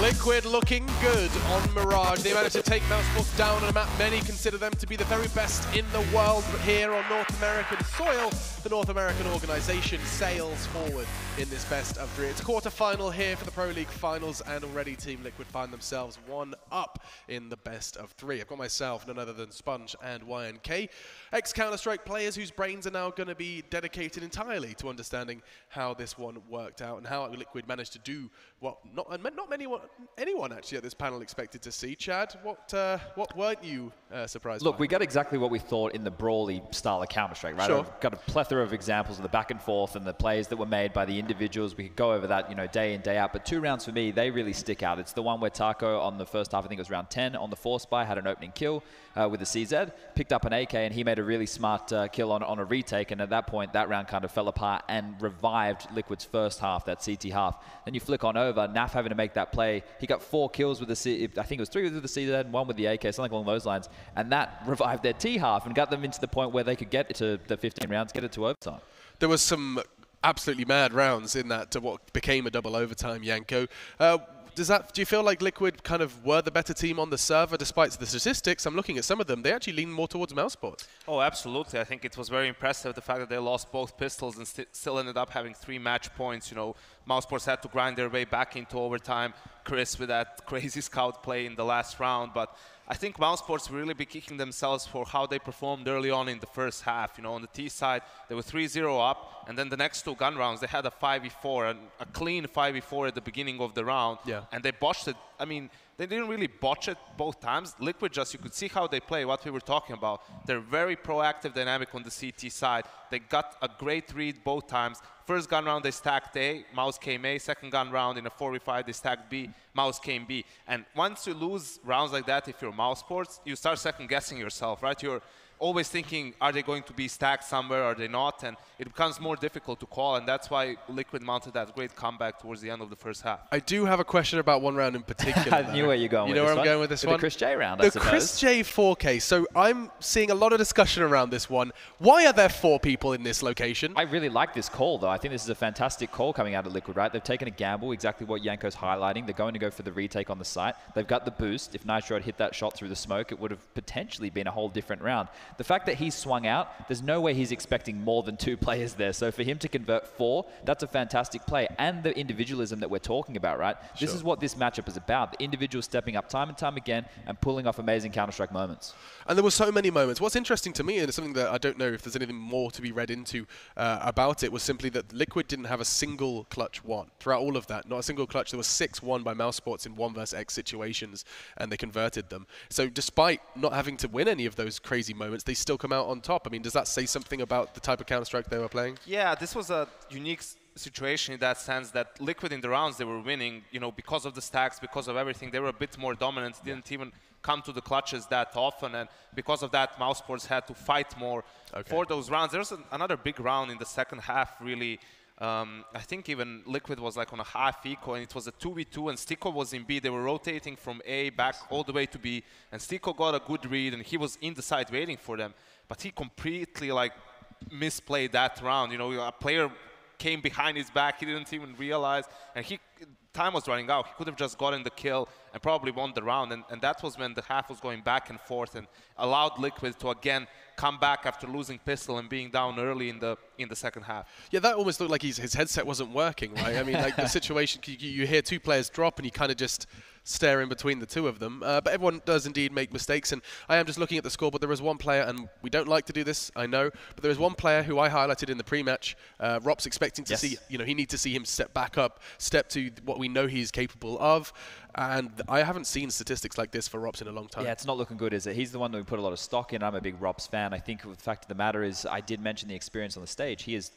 Liquid looking good on Mirage. They managed to take Mousesports down on a map many consider them to be the very best in the world, but here on North American soil, the North American organization sails forward in this best of 3. It's a quarterfinal here for the Pro League finals, and already Team Liquid find themselves one up in the best of 3. I've got myself none other than Sponge and YNK, ex-Counter-Strike players whose brains are now going to be dedicated entirely to understanding how this one worked out and how Liquid managed to do what not anyone actually at this panel expected to see. Chad, what weren't you surprised by? Look, we got exactly what we thought in the brawly style of Counter-Strike, right? Sure. I've got a plethora of examples of the back and forth and the plays that were made by the individuals. We could go over that, you know, day in, day out. But 2 rounds for me, they really stick out. It's the one where Taco on the first half, I think it was round 10, on the Force Buy, had an opening kill with the CZ, picked up an AK, and he made a really smart kill on a retake. And at that point, that round kind of fell apart and revived Liquid's first half, that CT half. Then you flick on over, Naf having to make that play. He got 4 kills with the I think it was 3 with the CZ and 1 with the AK, something along those lines. And that revived their T half and got them into the point where they could get to the 15 rounds, get it to overtime. There was some absolutely mad rounds in that to what became a double overtime, Yanko. Do you feel like Liquid kind of were the better team on the server, despite the statistics? I'm looking at some of them. They actually lean more towards Mousesports. Oh, absolutely. I think it was very impressive, the fact that they lost both pistols and still ended up having 3 match points. You know, Mousesports had to grind their way back into overtime. Chris with that crazy scout play in the last round. But I think Mousesports will really be kicking themselves for how they performed early on in the first half. You know, on the T side, they were 3-0 up, and then the next 2 gun rounds, they had a 5v4, a clean 5v4 at the beginning of the round, and they botched it. I mean, they didn't really botch it both times. Liquid just, you could see how they play, what we were talking about. They're very proactive, dynamic on the CT side. They got a great read both times. First gun round, they stacked A, Mouse came A. Second gun round, in a 4v5, they stacked B, Mouse came B. And once you lose rounds like that, if you're Mousesports, you start second-guessing yourself, right? You're always thinking, are they going to be stacked somewhere, are they not? And it becomes more difficult to call, and that's why Liquid mounted that great comeback towards the end of the first half. I do have a question about one round in particular. I knew where you're going with this one. You know where I'm going with this one? The Chris J round, I suppose. The Chris J 4K. So I'm seeing a lot of discussion around this one. Why are there 4 people in this location? I really like this call, though. I think this is a fantastic call coming out of Liquid, right? They've taken a gamble, exactly what Yanko's highlighting. They're going to go for the retake on the site. They've got the boost. If Nitro had hit that shot through the smoke, it would have potentially been a whole different round. The fact that he's swung out, there's no way he's expecting more than 2 players there. So for him to convert 4, that's a fantastic play. And the individualism that we're talking about, right? Sure. This is what this matchup is about. The individuals stepping up time and time again and pulling off amazing Counter-Strike moments. And there were so many moments. What's interesting to me, and it's something that I don't know if there's anything more to be read into about it, was simply that Liquid didn't have a single clutch won. Throughout all of that, not a single clutch. There was 6 won by Mousesports in 1 vs X situations, and they converted them. So despite not having to win any of those crazy moments, they still come out on top. I mean, does that say something about the type of Counter-Strike they were playing? Yeah, this was a unique situation in that sense that Liquid in the rounds they were winning, you know, because of the stacks, because of everything, they were a bit more dominant, didn't even come to the clutches that often, and because of that, Mousesports had to fight more for those rounds. There was another big round in the second half, really. I think even Liquid was like on a half eco, and it was a 2v2, and Stico was in B. They were rotating from A back all the way to B, and Stico got a good read, and he was in the side waiting for them, but he completely like misplayed that round. You know, a player came behind his back, he didn't even realize, and time was running out. He could have just gotten the kill and probably won the round, and that was when the half was going back and forth and allowed Liquid to again come back after losing pistol and being down early in the second half. Yeah, that almost looked like his headset wasn't working, right? I mean, like the situation, you hear 2 players drop and you kind of just stare in between the 2 of them. But everyone does indeed make mistakes, and I am just looking at the score, but there is one player, and we don't like to do this, I know, but there is one player who I highlighted in the pre-match, Ropz, expecting to see, you know, he needs to see him step back up, step to what we know he's capable of, and I haven't seen statistics like this for Ropz in a long time. Yeah, it's not looking good, is it? He's the one that we put a lot of stock in. I'm a big Ropz fan. I think the fact of the matter is, I did mention the experience on the stage. He is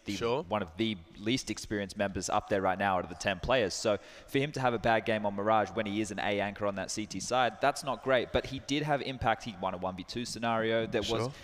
one of the least experienced members up there right now out of the 10 players. So for him to have a bad game on Mirage when he is an A anchor on that CT side, that's not great. But he did have impact. He won a 1v2 scenario.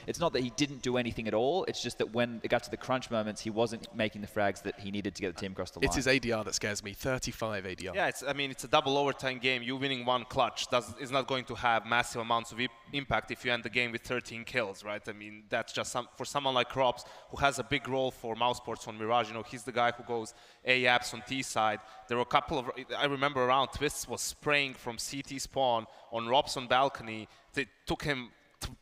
It's not that he didn't do anything at all. It's just that when it got to the crunch moments, he wasn't making the frags that he needed to get the team across the line. It's his ADR that scares me. 35 ADR. Yeah, I mean, it's a double overtime game. You winning 1 clutch is not going to have massive amounts of impact if you end the game with 13 kills, right? I mean, that's just for someone like Ropz, who has a big role for Mousesports on Mirage. You know, he's the guy who goes A-apps on T side. There were a couple of, I remember around Twists was spraying from CT spawn on Ropz on balcony. They took him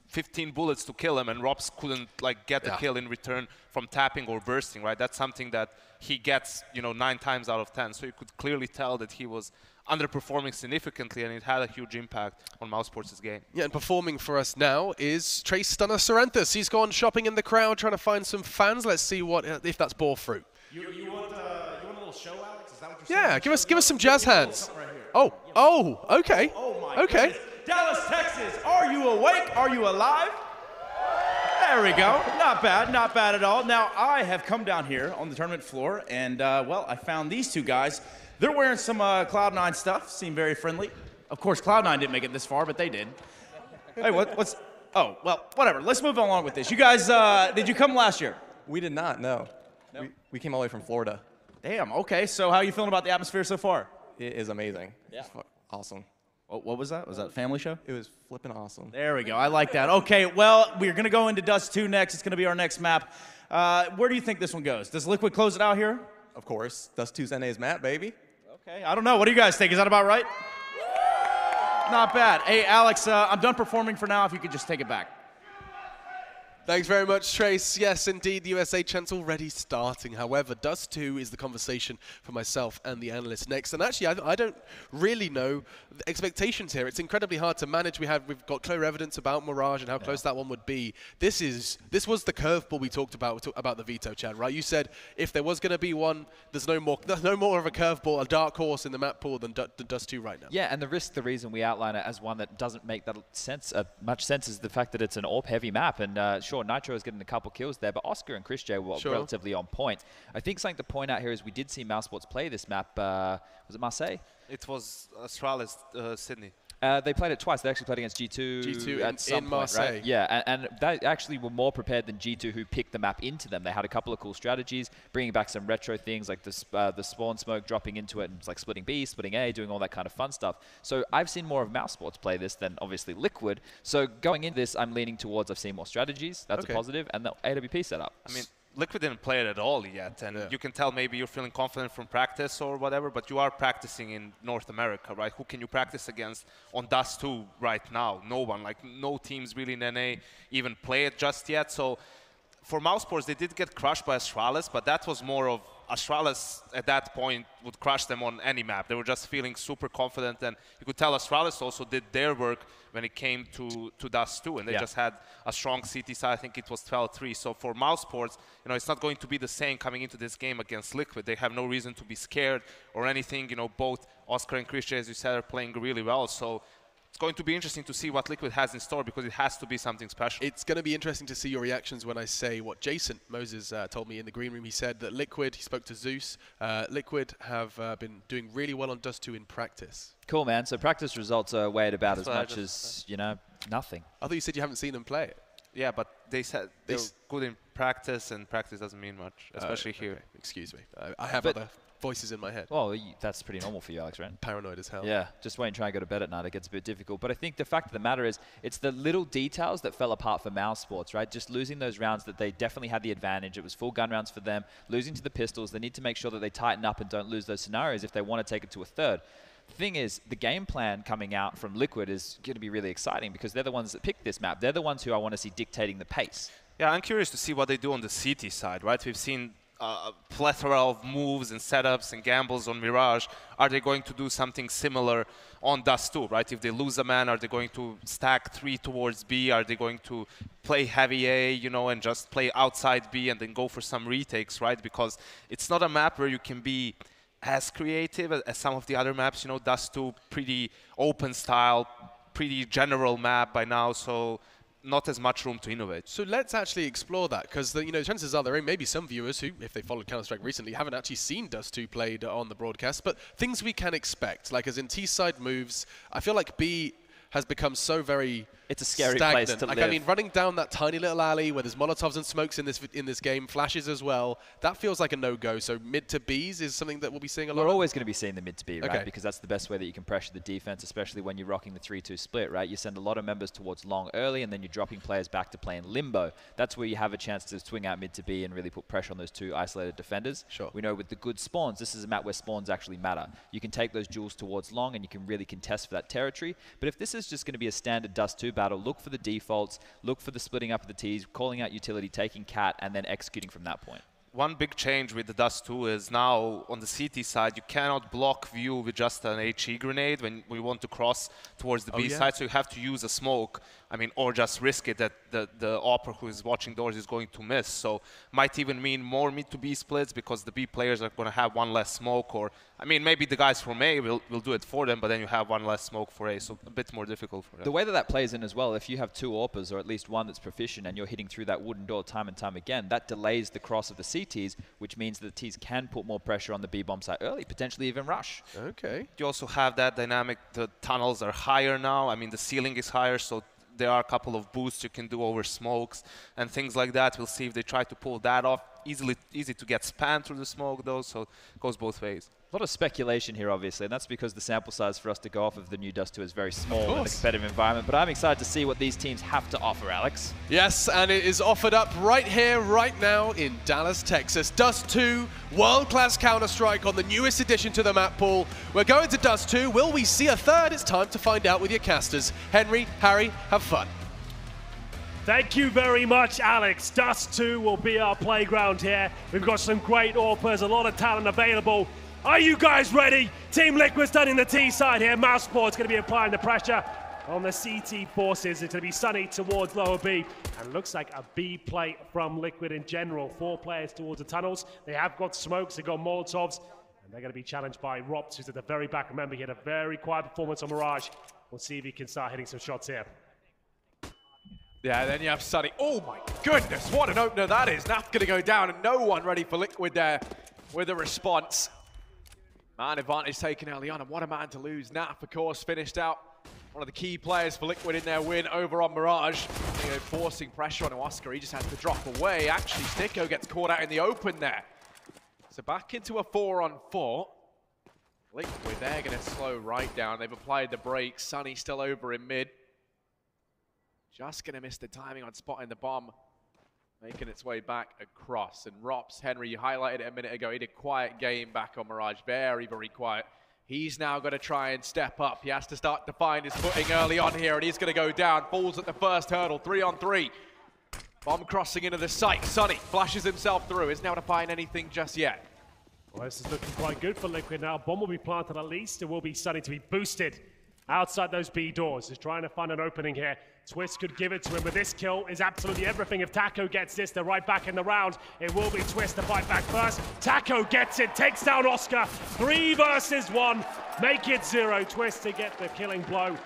15 bullets to kill him, and Ropz couldn't like get the kill in return from tapping or bursting, right? That's something that he gets, you know, 9 times out of 10. So you could clearly tell that he was underperforming significantly, and it had a huge impact on Mousesports' game. Yeah, and performing for us now is Trace Stunner Sorrenthus. He's gone shopping in the crowd, trying to find some fans. Let's see what if that's bore fruit. You want a little show, Alex? Is that what you're saying? Yeah, give us some jazz hands. Right okay. Oh my okay. Goodness. Dallas, Texas, are you awake? Are you alive? There we go. Not bad at all. Now, I have come down here on the tournament floor, and, well, I found these two guys. They're wearing some Cloud9 stuff, seem very friendly. Of course, Cloud9 didn't make it this far, but they did. Hey, what's... Oh, well, whatever. Let's move along with this. You guys, did you come last year? We did not, no. We came all the way from Florida. Damn, okay. So how are you feeling about the atmosphere so far? It is amazing. Yeah. It's awesome. What was that? Was that a family show? It was flipping awesome. There we go. I like that. Okay, well, we're going to go into Dust2 next. It's going to be our next map. Where do you think this one goes? Does Liquid close it out here? Of course. Dust2's NA's map, baby. Okay, I don't know. What do you guys think? Is that about right? Not bad. Hey, Alex, I'm done performing for now. If you could just take it back. Thanks very much, Trace. Yes, indeed, the USA chant's already starting. However, Dust2 is the conversation for myself and the analysts next. And actually, I don't really know the expectations here. It's incredibly hard to manage. We've got clear evidence about Mirage and how close that one would be. This was the curveball we talked about the veto, Chad, right? You said if there was going to be one, there's no more of a curveball, a dark horse in the map pool than Dust2 right now. Yeah, and the reason we outline it as one that doesn't make that much sense is the fact that it's an AWP-heavy map. And sure, Nitro is getting a couple kills there, but Oscar and Chris J were relatively on point. I think something to point out here is we did see Mousesports play this map. Was it Marseille? It was Astralis, Sydney. They played it twice. They actually played against G2 at some in point, Marseille. right? Yeah, and they actually were more prepared than G2, who picked the map into them. They had a couple of cool strategies, bringing back some retro things like the spawn smoke, dropping into it, and it's like splitting B, splitting A, doing all that kind of fun stuff. So I've seen more of Mousesports play this than obviously Liquid. So going into this, I'm leaning towards I've seen more strategies. That's a positive, and the AWP setup. I mean, Liquid didn't play it at all yet, and you can tell maybe you're feeling confident from practice or whatever, but you are practicing in North America, right? Who can you practice against on Dust2 right now? No one. Like, no teams really in NA even play it just yet. So for Mousesports, they did get crushed by Astralis, but that was more of Astralis at that point would crush them on any map. They were just feeling super confident, and you could tell Astralis also did their work when it came to Dust2, and they just had a strong CT side. I think it was 12-3. So for Mousesports, you know, it's not going to be the same coming into this game against Liquid. They have no reason to be scared or anything. You know, both Oscar and Chris J, as you said, are playing really well. So it's going to be interesting to see what Liquid has in store, because it has to be something special. It's going to be interesting to see your reactions when I say what Jason Moses told me in the green room. He said that Liquid, he spoke to Zeus, Liquid have been doing really well on Dust2 in practice. Cool, man. So practice results are weighed about as much as, you know, nothing. I thought you said you haven't seen them play it. Yeah, but they said they're good in practice, and practice doesn't mean much, especially here. Okay. Excuse me. I have other voices in my head. Well, that's pretty normal for you, Alex, right? Paranoid as hell. Yeah, just wait and try and go to bed at night. It gets a bit difficult. But I think the fact of the matter is it's the little details that fell apart for Mousesports, right? Just losing those rounds that they definitely had the advantage. It was full gun rounds for them. Losing to the pistols, they need to make sure that they tighten up and don't lose those scenarios if they want to take it to a third. The thing is, the game plan coming out from Liquid is going to be really exciting, because they're the ones that picked this map. They're the ones who I want to see dictating the pace. Yeah, I'm curious to see what they do on the CT side, right? We've seen a plethora of moves and setups and gambles on Mirage. Are they going to do something similar on Dust2, right? If they lose a man, are they going to stack 3 towards B? Are they going to play heavy A, you know, and just play outside B and then go for some retakes, right? Because it's not a map where you can be as creative as some of the other maps. You know, Dust2, pretty open style, pretty general map by now, so not as much room to innovate. So let's actually explore that, because you know, chances are there may be some viewers who, if they followed Counter-Strike recently, haven't actually seen Dust2 played on the broadcast, but things we can expect, like as in T-side moves. I feel like B has become so very It's a scary stagnant. place to like, live. I mean, running down that tiny little alley where there's Molotovs and smokes in this game, flashes as well, that feels like a no-go. So mid to Bs is something that we'll be seeing a lot We're of. always going to be seeing the mid to B, right? Okay. Because that's the best way that you can pressure the defense, especially when you're rocking the 3-2 split, right? You send a lot of members towards long early, and then you're dropping players back to playing limbo. That's where you have a chance to swing out mid to B and really put pressure on those two isolated defenders. Sure. We know with the good spawns, this is a map where spawns actually matter. You can take those duels towards long, and you can really contest for that territory. But if this is just going to be a standard Dust2 battle, look for the defaults, look for the splitting up of the Ts, calling out utility, taking cat, and then executing from that point. One big change with the Dust2 is now on the CT side, you cannot block view with just an HE grenade when we want to cross towards the B side, so you have to use a smoke, I mean, or just risk it that the Opera who is watching doors is going to miss. So might even mean more mid to B splits because the B players are going to have one less smoke, or, I mean, maybe the guys from A will do it for them, but then you have one less smoke for A, so a bit more difficult for them. The way that plays in as well, if you have two AWPers or at least one that's proficient and you're hitting through that wooden door time and time again, that delays the cross of the CTs, which means that the Ts can put more pressure on the B bomb site early, potentially even rush. Okay. You also have that dynamic, the tunnels are higher now, I mean, the ceiling is higher, so there are a couple of boosts you can do over smokes and things like that. We'll see if they try to pull that off. Easy to get spammed through the smoke, though, so it goes both ways. A lot of speculation here, obviously, and that's because the sample size for us to go off of the new Dust2 is very small in the competitive environment. But I'm excited to see what these teams have to offer, Alex. Yes, and it is offered up right here, right now in Dallas, Texas. Dust2, world-class Counter-Strike on the newest addition to the map pool. We're going to Dust2. Will we see a third? It's time to find out with your casters. Henry, Harry, have fun. Thank you very much, Alex. Dust2 will be our playground here. We've got some great AWPers, a lot of talent available. Are you guys ready? Team Liquid standing the T side here. Mousesports going to be applying the pressure on the CT forces. It's going to be Sunny towards lower B. And looks like a B play from Liquid in general. 4 players towards the tunnels. They have got smokes, they've got Molotovs. And they're going to be challenged by Ropz, who's at the very back. Remember, he had a very quiet performance on Mirage. We'll see if he can start hitting some shots here. Yeah, then you have Sunny. Oh my goodness, what an opener that is. Naf going to go down and no one ready for Liquid there with a response. Man advantage taken early on, and what a man to lose. Naf, of course, finished out one of the key players for Liquid in their win over on Mirage. You know, forcing pressure on Oscar, he just has to drop away. Actually, Sticko gets caught out in the open there. So back into a 4-on-4. Liquid, they're going to slow right down. They've applied the brakes. Sunny still over in mid. Just going to miss the timing on spotting the bomb, making its way back across. And Ropz, Henry, you highlighted it a minute ago, he did a quiet game back on Mirage, very, very quiet. He's now going to try and step up. He has to start to find his footing early on here, and he's going to go down. Falls at the first hurdle, 3-on-3. Bomb crossing into the site. Sunny flashes himself through, isn't able to find anything just yet. Well, this is looking quite good for Liquid now. Bomb will be planted at least. It will be Sunny to be boosted outside those B doors. He's trying to find an opening here. Twist could give it to him, but this kill is absolutely everything. If Taco gets this, they're right back in the round. It will be Twist to fight back first. Taco gets it, takes down Oscar. 3 versus 1, make it 0. Twist to get the killing blow.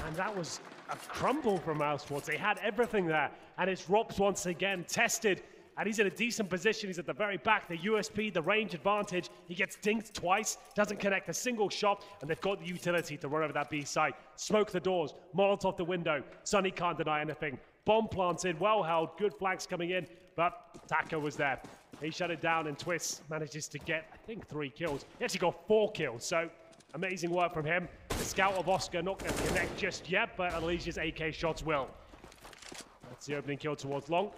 And that was a crumble from Mousesports. They had everything there. And it's Ropz once again tested. And he's in a decent position. He's at the very back. The USP, the range advantage. He gets dinked twice, doesn't connect a single shot, and they've got the utility to run over that B site. Smoke the doors, Molotov the window. Sunny can't deny anything. Bomb planted, well held, good flanks coming in, but Taco was there. He shut it down, and Twist manages to get, I think, 3 kills. He actually got 4 kills, so amazing work from him. The scout of Oscar not going to connect just yet, but at least his AK shots will. That's the opening kill towards long.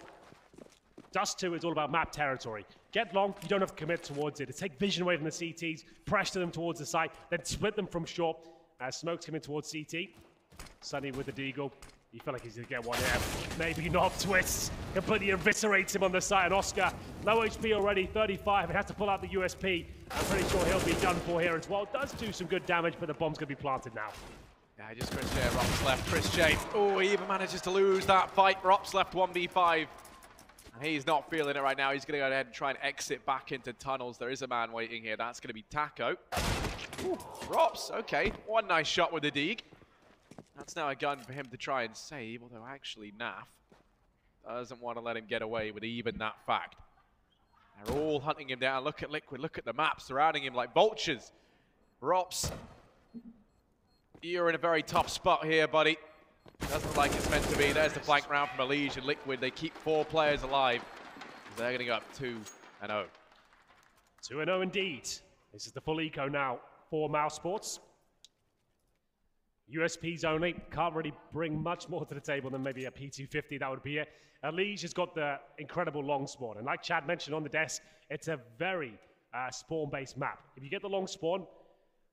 Dust2 is all about map territory. Get long, you don't have to commit towards it. It's take vision away from the CTs, pressure them towards the site, then split them from short. As Smoke's coming towards CT. Sunny with the deagle. You feel like he's going to get one here. Maybe not. Twist completely eviscerates him on the side. And Oscar, low HP already, 35, and has to pull out the USP. I'm pretty sure he'll be done for here as well. Does do some good damage, but the bomb's going to be planted now. Yeah, just Chris J. Ropz left. Chris J. Oh, he even manages to lose that fight. Ropz left 1v5. He's not feeling it right now. He's going to go ahead and try and exit back into tunnels. There is a man waiting here. That's going to be Taco. Ooh, Ropz, okay. One nice shot with the Deeg. That's now a gun for him to try and save, although actually Naf doesn't want to let him get away with even that fact. They're all hunting him down. Look at Liquid. Look at the map surrounding him like vultures. Ropz, you're in a very tough spot here, buddy. Doesn't look like it's meant to be. There's the flank round from Elige and Liquid. They keep 4 players alive. They're going to go up 2-0. 2-0 indeed. This is the full eco now for Mousesports. USPs only. Can't really bring much more to the table than maybe a P250. That would be it. Elige has got the incredible long spawn. And like Chad mentioned on the desk, it's a very spawn-based map. If you get the long spawn,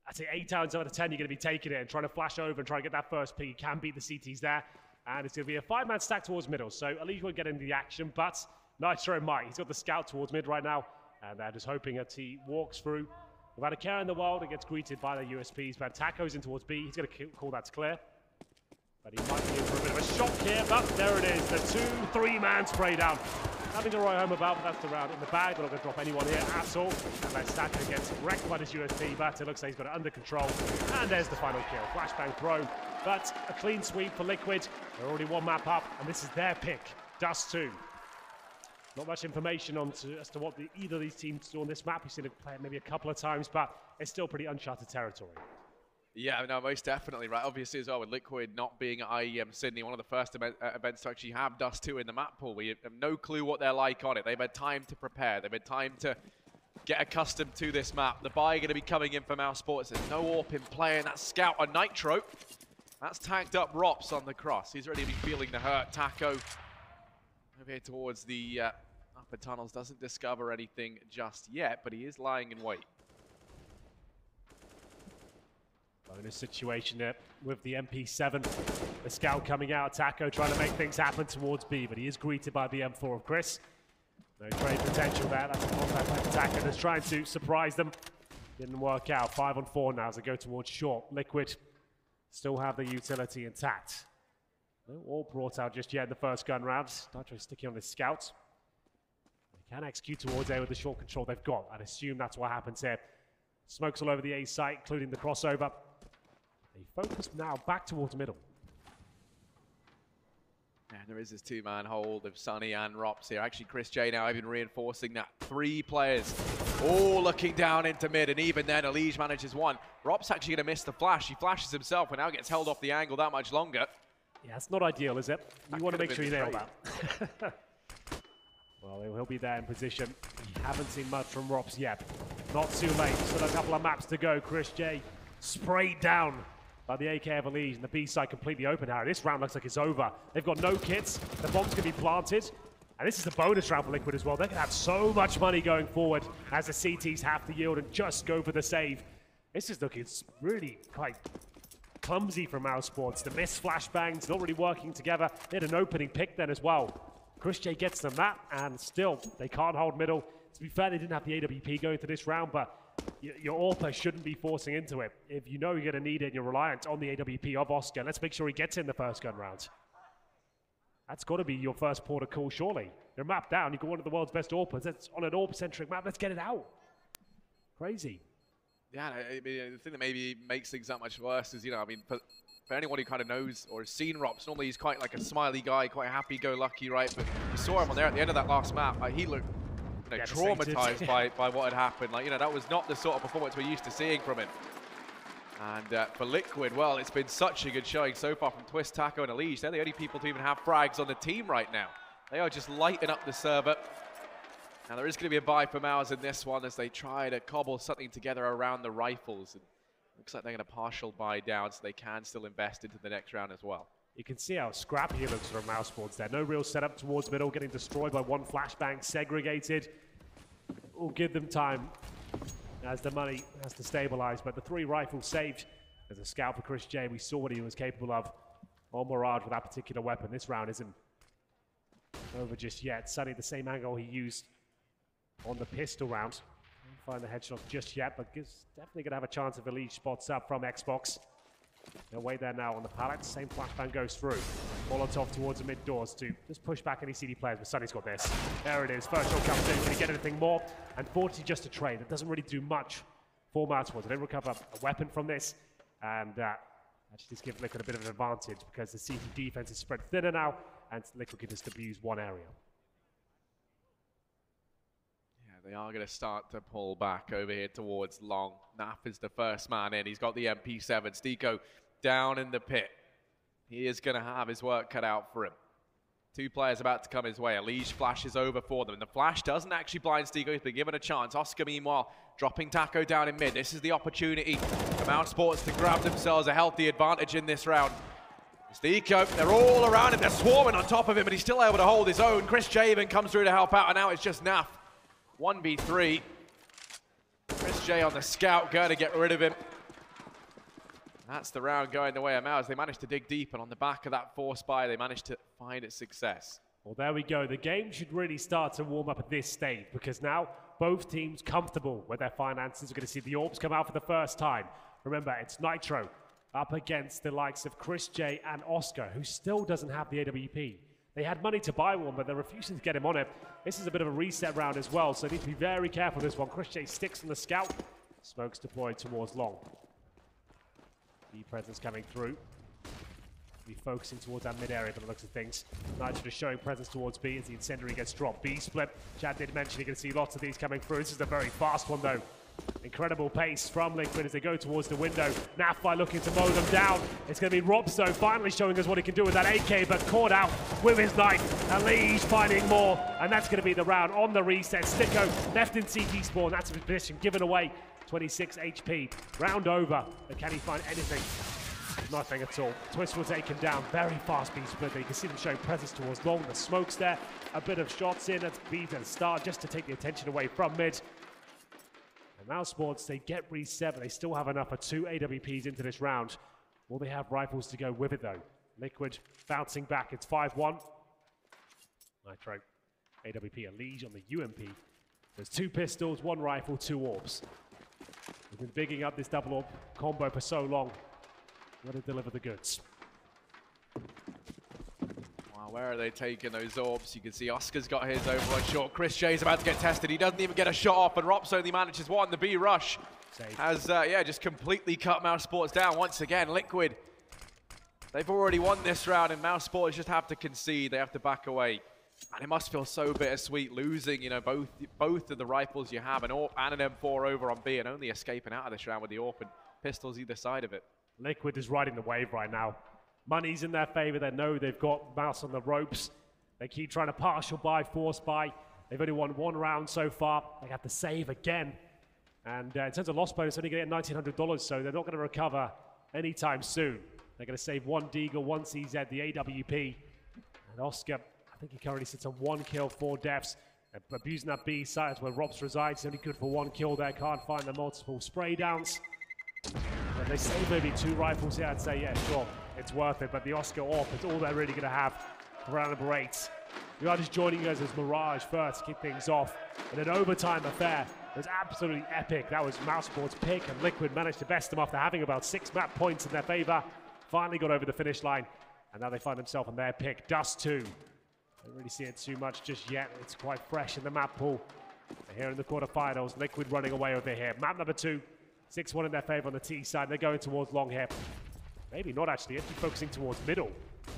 I'd say 8 times out of 10, you're going to be taking it and trying to flash over and try to get that first pick. You can beat the CTs there. And it's going to be a 5-man stack towards middle. So Elige won't get into the action, but Nitro might. He's got the scout towards mid right now. And they're just hoping that he walks through without a care in the world and gets greeted by the USPs. But Taco's in towards B. He's going to call that clear. But he might be in for a bit of a shock here. But there it is. The 2-3-man spray down. Nothing to write home about, but that's the round in the bag. They're not going to drop anyone here at all. And that Taco gets wrecked by this USP, but it looks like he's got it under control. And there's the final kill. Flashbang thrown. But a clean sweep for Liquid. They're already 1 map up, and this is their pick. Dust2. Not much information as to what either of these teams do on this map. We've seen it play maybe a couple of times, but it's still pretty uncharted territory. Yeah, no, most definitely, right? Obviously as well, with Liquid not being at IEM Sydney, one of the first events to actually have Dust2 in the map pool. We have no clue what they're like on it. They've had time to prepare. They've had time to get accustomed to this map. The buy going to be coming in for Mousesports. There's no AWP in play, and that scout on Nitro. That's tagged up Ropz on the cross. He's already been feeling the hurt. Taco over here towards the upper tunnels. Doesn't discover anything just yet, but he is lying in wait. Bonus situation there with the MP7. The scout coming out, Taco trying to make things happen towards B, but he is greeted by the M4 of Chris. No trade potential there. That's a contact by Taco that's trying to surprise them. Didn't work out. 5 on 4 now as they go towards short. Liquid still have the utility intact. No all brought out just yet in the first gun round. Nitro sticking on his scout. They can execute towards A with the short control they've got. I'd assume that's what happens here. Smokes all over the A site, including the crossover. They focus now back towards middle. And there is this 2-man hold of Sunny and Ropz here. Actually, Chris J now even reinforcing that. 3 players all looking down into mid, and even then, Elige manages 1. Ropz actually going to miss the flash. He flashes himself and now gets held off the angle that much longer. Yeah, it's not ideal, is it? You want to make sure you nail that. Well, he'll be there in position. We haven't seen much from Ropz yet. Not too late. Still a couple of maps to go. Chris J sprayed down by the AK of Elige, and the B side completely open. Harry, this round looks like it's over. They've got no kits. The bomb's going to be planted. And this is the bonus round for Liquid as well. They're going to have so much money going forward as the CTs have to yield and just go for the save. This is looking really quite clumsy from Mousesports. The missed flashbangs not really working together. They had an opening pick then as well. Chris J gets them that, and still they can't hold middle. To be fair, they didn't have the AWP going to this round, but your AWP shouldn't be forcing into it. If you know you're going to need it and you're reliant on the AWP of Oscar, let's make sure he gets in the first gun round. That's got to be your first port of call, surely. You're mapped down, you've got one of the world's best AWPers. That's on an AWP-centric map, let's get it out. Crazy. Yeah, I mean, the thing that maybe makes things that much worse is, I mean, for anyone who kind of knows or has seen Ropz, normally he's quite like a smiley guy, quite happy-go-lucky, right? But you saw him on there at the end of that last map. He looked traumatized by what had happened. That was not the sort of performance we're used to seeing from him. And for Liquid, well, it's been such a good showing so far from Twist, Taco, and Elige. They're the only people to even have frags on the team right now. They are just lighting up the server. Now there is going to be a buy for Mouse in this one as they try to cobble something together around the rifles. And looks like they're going to partial buy down, so they can still invest into the next round as well. You can see how scrappy it looks from Mousesports there. No real setup towards middle, getting destroyed by 1 flashbang, segregated. Will give them time as the money has to stabilize, but the 3 rifles saved. As a scout for Chris J, we saw what he was capable of on Mirage with that particular weapon. This round isn't over just yet. Sunny, the same angle he used on the pistol round. Can't find the headshot just yet, but definitely going to have a chance if Elige spots up from Xbox. They'll wait there now on the pallet. Same flashbang goes through. Molotov towards the mid doors to just push back any CD players, but Sunny's got this. There it is. First shot comes in. Can he get anything more? And 40 just a trade. It doesn't really do much for Mousesports. They recover a weapon from this, and actually just give Liquid a bit of an advantage because the CT defense is spread thinner now, and Liquid can just abuse one area. They are going to start to pull back over here towards long. Naf is the first man in. He's got the MP7. Stiko down in the pit. he is going to have his work cut out for him. Two players about to come his way. Elige flashes over for them. And the flash doesn't actually blind Stigo. He's been given a chance. Oscar, meanwhile, dropping Taco down in mid. This is the opportunity for Mousesports to grab themselves a healthy advantage in this round. Stigo, they're all around him. They're swarming on top of him, but he's still able to hold his own. Chris Javen comes through to help out, and now it's just Naf. 1v3. Chris J on the scout, going to get rid of him. That's the round going the way of Mouse. They managed to dig deep, and on the back of that force buy, they managed to find its success. Well, there we go. The game should really start to warm up at this stage, because now both teams comfortable with their finances. We're going to see the Orbs come out for the first time. Remember, it's Nitro up against the likes of Chris J and Oscar, who still doesn't have the AWP. They had money to buy one, but they're refusing to get him on it. This is a bit of a reset round as well, so they need to be very careful this one. Chris J sticks on the scout. Smokes deployed towards long. The presence coming through. Be focusing towards that mid area by the looks of things. Nitro just showing presence towards B as the incendiary gets dropped. B split. Chad did mention you can see lots of these coming through. This is a very fast one though. Incredible pace from Liquid as they go towards the window. Nafby looking to mow them down. It's going to be Ropz though, finally showing us what he can do with that AK, but caught out with his knife. Elige finding more, and that's going to be the round on the reset. Sticko left in CT spawn. That's his position given away. 26 HP. Round over. But can he find anything? Nothing at all. Twist will take him down. Very fast B split. You can see them showing presence towards long. The smoke's there. A bit of shots in at B to the start just to take the attention away from mid. And Mousesports, they get reset, but they still have enough for 2 AWPs into this round. Will they have rifles to go with it though? Liquid bouncing back. It's 5-1. Nitro. AWP Elige on the UMP. There's 2 pistols, 1 rifle, 2 orbs. We've been bigging up this double orb combo for so long. We're going to deliver the goods. Wow, where are they taking those orbs? You can see Oscar's got his over on short. Chris J's about to get tested. He doesn't even get a shot off, and Ropz only manages one. The B rush has, just completely cut Mousesports down once again. Liquid, they've already won this round, and Mousesports just have to concede. They have to back away. And it must feel so bittersweet losing, you know, both of the rifles you have, an AWP and an M4 over on B, and only escaping out of this round with the AWP and pistols either side of it. Liquid is riding the wave right now. Money's in their favor. They know they've got Mouse on the ropes. They keep trying to partial buy, force buy. They've only won 1 round so far. They have to save again. And in terms of loss bonus, they're only getting $1,900, so they're not going to recover anytime soon. They're going to save 1 Deagle, 1 CZ, the AWP. And Oscar, I think he currently sits on 1 kill, 4 deaths. Abusing that B site where Ropz resides. He's only good for 1 kill there. Can't find the multiple spray downs. But they save maybe 2 rifles here. I'd say, yeah, sure, it's worth it. But the Oscar AWP is all they're really going to have for round number 8. We are just joining us as Mirage first to kick things off in an overtime affair. It was absolutely epic. That was Mousesports' pick, and Liquid managed to best them after having about 6 map points in their favor. Finally got over the finish line, and now they find themselves on their pick, Dust2. Don't really see it too much just yet. It's quite fresh in the map pool. They're here in the quarterfinals. Liquid running away over here. Map number 2, 6-1 in their favor on the T side. They're going towards long here. Maybe not actually. Actually focusing towards middle.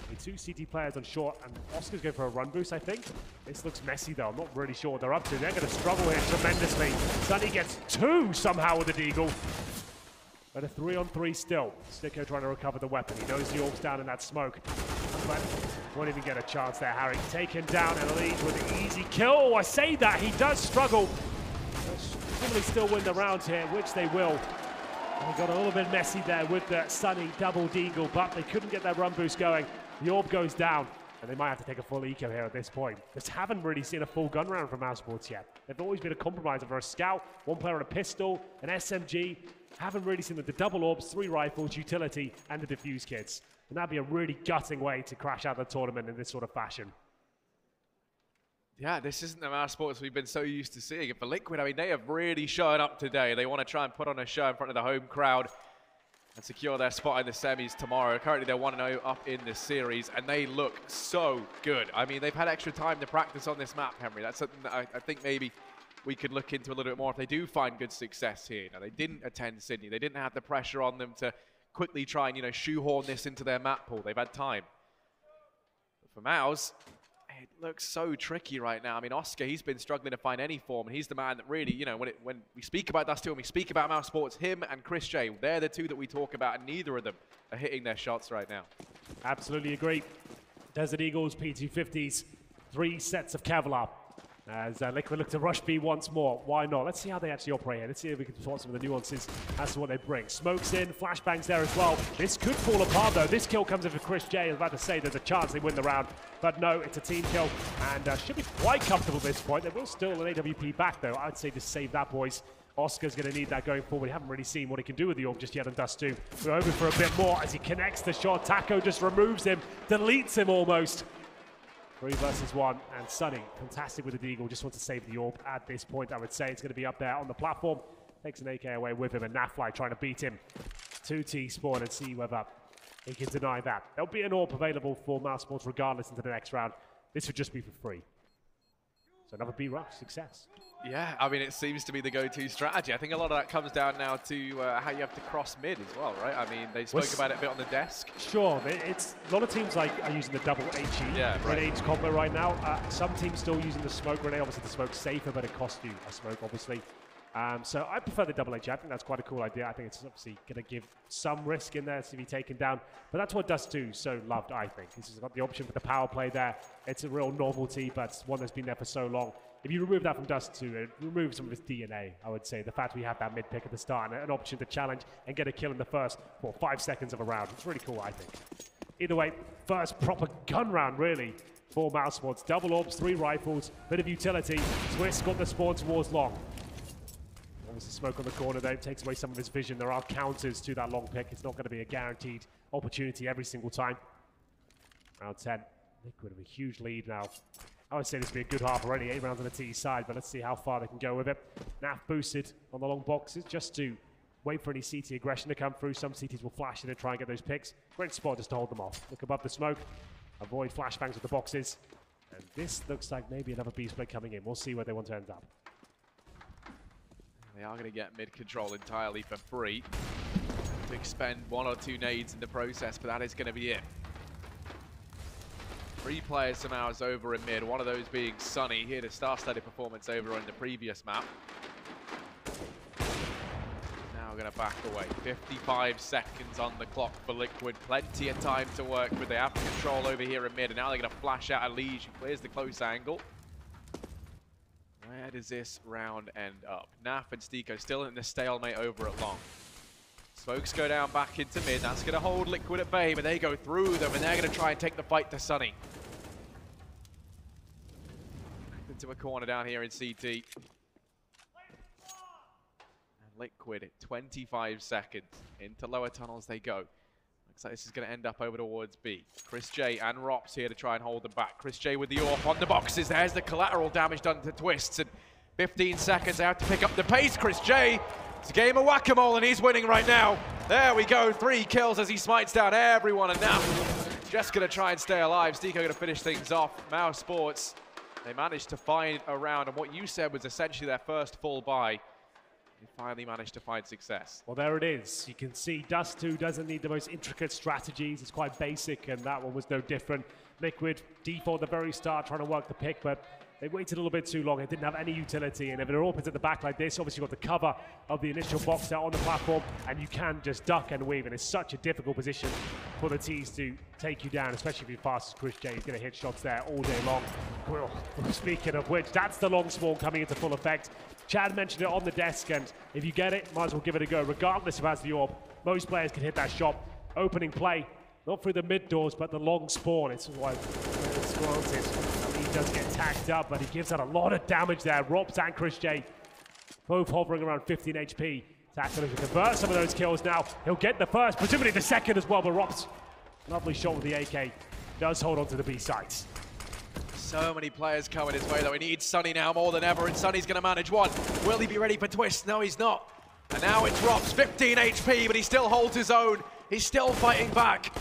The 2 CT players on short, and Oscar's going for a run boost, I think. This looks messy though. I'm not really sure what they're up to. They're going to struggle here tremendously. Sunny gets 2 somehow with the Deagle. But a 3-on-3 still. Sticko trying to recover the weapon. He knows the AWP's down in that smoke. But won't even get a chance there, Harry. Taken down and Elige with an easy kill. I say that, he does struggle. Probably still win the round here, which they will. And they got a little bit messy there with the Sunny double Deagle, but they couldn't get that run boost going. The AWP goes down, and they might have to take a full eco here at this point. Just haven't really seen a full gun round from Mousesports yet. They've always been a compromise for a scout, 1 player on a pistol, an SMG. Haven't really seen the double AWPs, 3 rifles, utility, and the defuse kits. And that'd be a really gutting way to crash out the tournament in this sort of fashion. Yeah, this isn't the Mousesports we've been so used to seeing. And for Liquid, I mean, they have really shown up today. They want to try and put on a show in front of the home crowd and secure their spot in the semis tomorrow. Currently, they're 1-0 up in this series, and they look so good. I mean, they've had extra time to practice on this map, Henry. That's something that I think maybe we could look into a little bit more if they do find good success here. Now, they didn't attend Sydney. They didn't have the pressure on them to quickly try and, shoehorn this into their map pool. They've had time. But for Mouse, it looks so tricky right now. I mean, Oscar, he's been struggling to find any form, and he's the man that really, when we speak about Dust2 and we speak about Mousesports, him and Chris J, they're the 2 that we talk about, and neither of them are hitting their shots right now. Absolutely agree. Desert Eagles, P250s, 3 sets of Kevlar. As Liquid look to rush B once more. Why not? Let's see how they actually operate here. Let's see if we can spot some of the nuances as to what they bring. Smokes in, flashbangs there as well. This could fall apart though. This kill comes in for Chris J. I was about to say there's a chance they win the round, but no, it's a team kill and should be quite comfortable at this point. There will still an AWP back though. I'd say just save that, boys. Oscar's going to need that going forward. We haven't really seen what he can do with the orb just yet on Dust2. We're hoping for a bit more as he connects the shot. Taco just removes him, deletes him almost. 3 versus 1, and Sunny, fantastic with the Deagle, just wants to save the orb at this point. I would say it's going to be up there on the platform. Takes an AK away with him, and Nafly trying to beat him. 2T spawn and see whether he can deny that. There'll be an orb available for Mousesports regardless into the next round. This would just be for free. So another B-rush success. Yeah, I mean, it seems to be the go-to strategy. I think a lot of that comes down now to how you have to cross mid as well, right? I mean, they spoke about it a bit on the desk. Sure, it's a lot of teams are using the double HE grenades combo right now. Some teams still using the smoke grenade. Obviously, the smoke's safer, but it costs you a smoke, obviously. So I prefer the double HE. I think that's quite a cool idea. I think it's obviously going to give some risk in there to be taken down. But that's what Dust2 so loved, I think. This has got the option for the power play there. It's a real novelty, but it's one that's been there for so long. If you remove that from Dust2, it removes some of its DNA, I would say. The fact we have that mid pick at the start and an option to challenge and get a kill in the first 5 seconds of a round. It's really cool, I think. Either way, first proper gun round, really, for Mousesports. Double orbs, 3 rifles, bit of utility. Twist got the spawn towards long. Obviously, smoke on the corner, though, takes away some of his vision. There are counters to that long pick. It's not going to be a guaranteed opportunity every single time. Round 10. Liquid with a huge lead now. I would say this would be a good half already, 8 rounds on the T side, but let's see how far they can go with it. Naf boosted on the long boxes just to wait for any CT aggression to come through. Some CTs will flash in and try and get those picks. Great spot just to hold them off. Look above the smoke, avoid flashbangs with the boxes. And this looks like maybe another B split coming in. We'll see where they want to end up. They are going to get mid control entirely for free. To expend 1 or 2 nades in the process, but that is going to be it. 3 players somehow is over in mid, one of those being Sunny, here to star-studded performance over on the previous map. Now we're going to back away. 55 seconds on the clock for Liquid, plenty of time to work with. They have control over here in mid, and now they're going to flash out a Liege, who clears the close angle. Where does this round end up? Naf and Stiko still in the stalemate over at long. Smokes go down back into mid. That's going to hold Liquid at bay, but they go through them, and they're going to try and take the fight to Sunny. Into a corner down here in CT. And Liquid at 25 seconds. Into lower tunnels they go. Looks like this is going to end up over towards B. Chris J and Ropz here to try and hold them back. Chris J with the AWP on the boxes. There's the collateral damage done to Twists. And 15 seconds, they have to pick up the pace. Chris J, it's a game of whack-a-mole, and he's winning right now. There we go, 3 kills as he smites down everyone, and now just going to try and stay alive. Stiko going to finish things off. Mousesports, they managed to find a round, and what you said was essentially their first full buy. They finally managed to find success. Well, there it is. You can see Dust2 doesn't need the most intricate strategies. It's quite basic, and that one was no different. Liquid default at the very start, trying to work the pick, but they waited a little bit too long. It didn't have any utility, and if it opens at the back like this, obviously you've got the cover of the initial box out on the platform, and you can just duck and weave, and it's such a difficult position for the T's to take you down, especially if you're fast as Chris J. He's going to hit shots there all day long. Well, speaking of which, that's the long spawn coming into full effect. Chad mentioned it on the desk, and if you get it, might as well give it a go, regardless of how the orb. Most players can hit that shot. Opening play, not through the mid doors, but the long spawn. It's why it's granted. He does get tacked up, but he gives out a lot of damage there. Ropz and Chris J, both hovering around 15 HP. Tackle him to convert some of those kills now. He'll get the first, presumably the second as well, but Ropz, lovely shot with the AK, does hold on to the B sides. So many players coming his way, though. He needs Sunny now more than ever, and Sunny's going to manage one. Will he be ready for Twist? No, he's not. And now it's Ropz, 15 HP, but he still holds his own. He's still fighting back.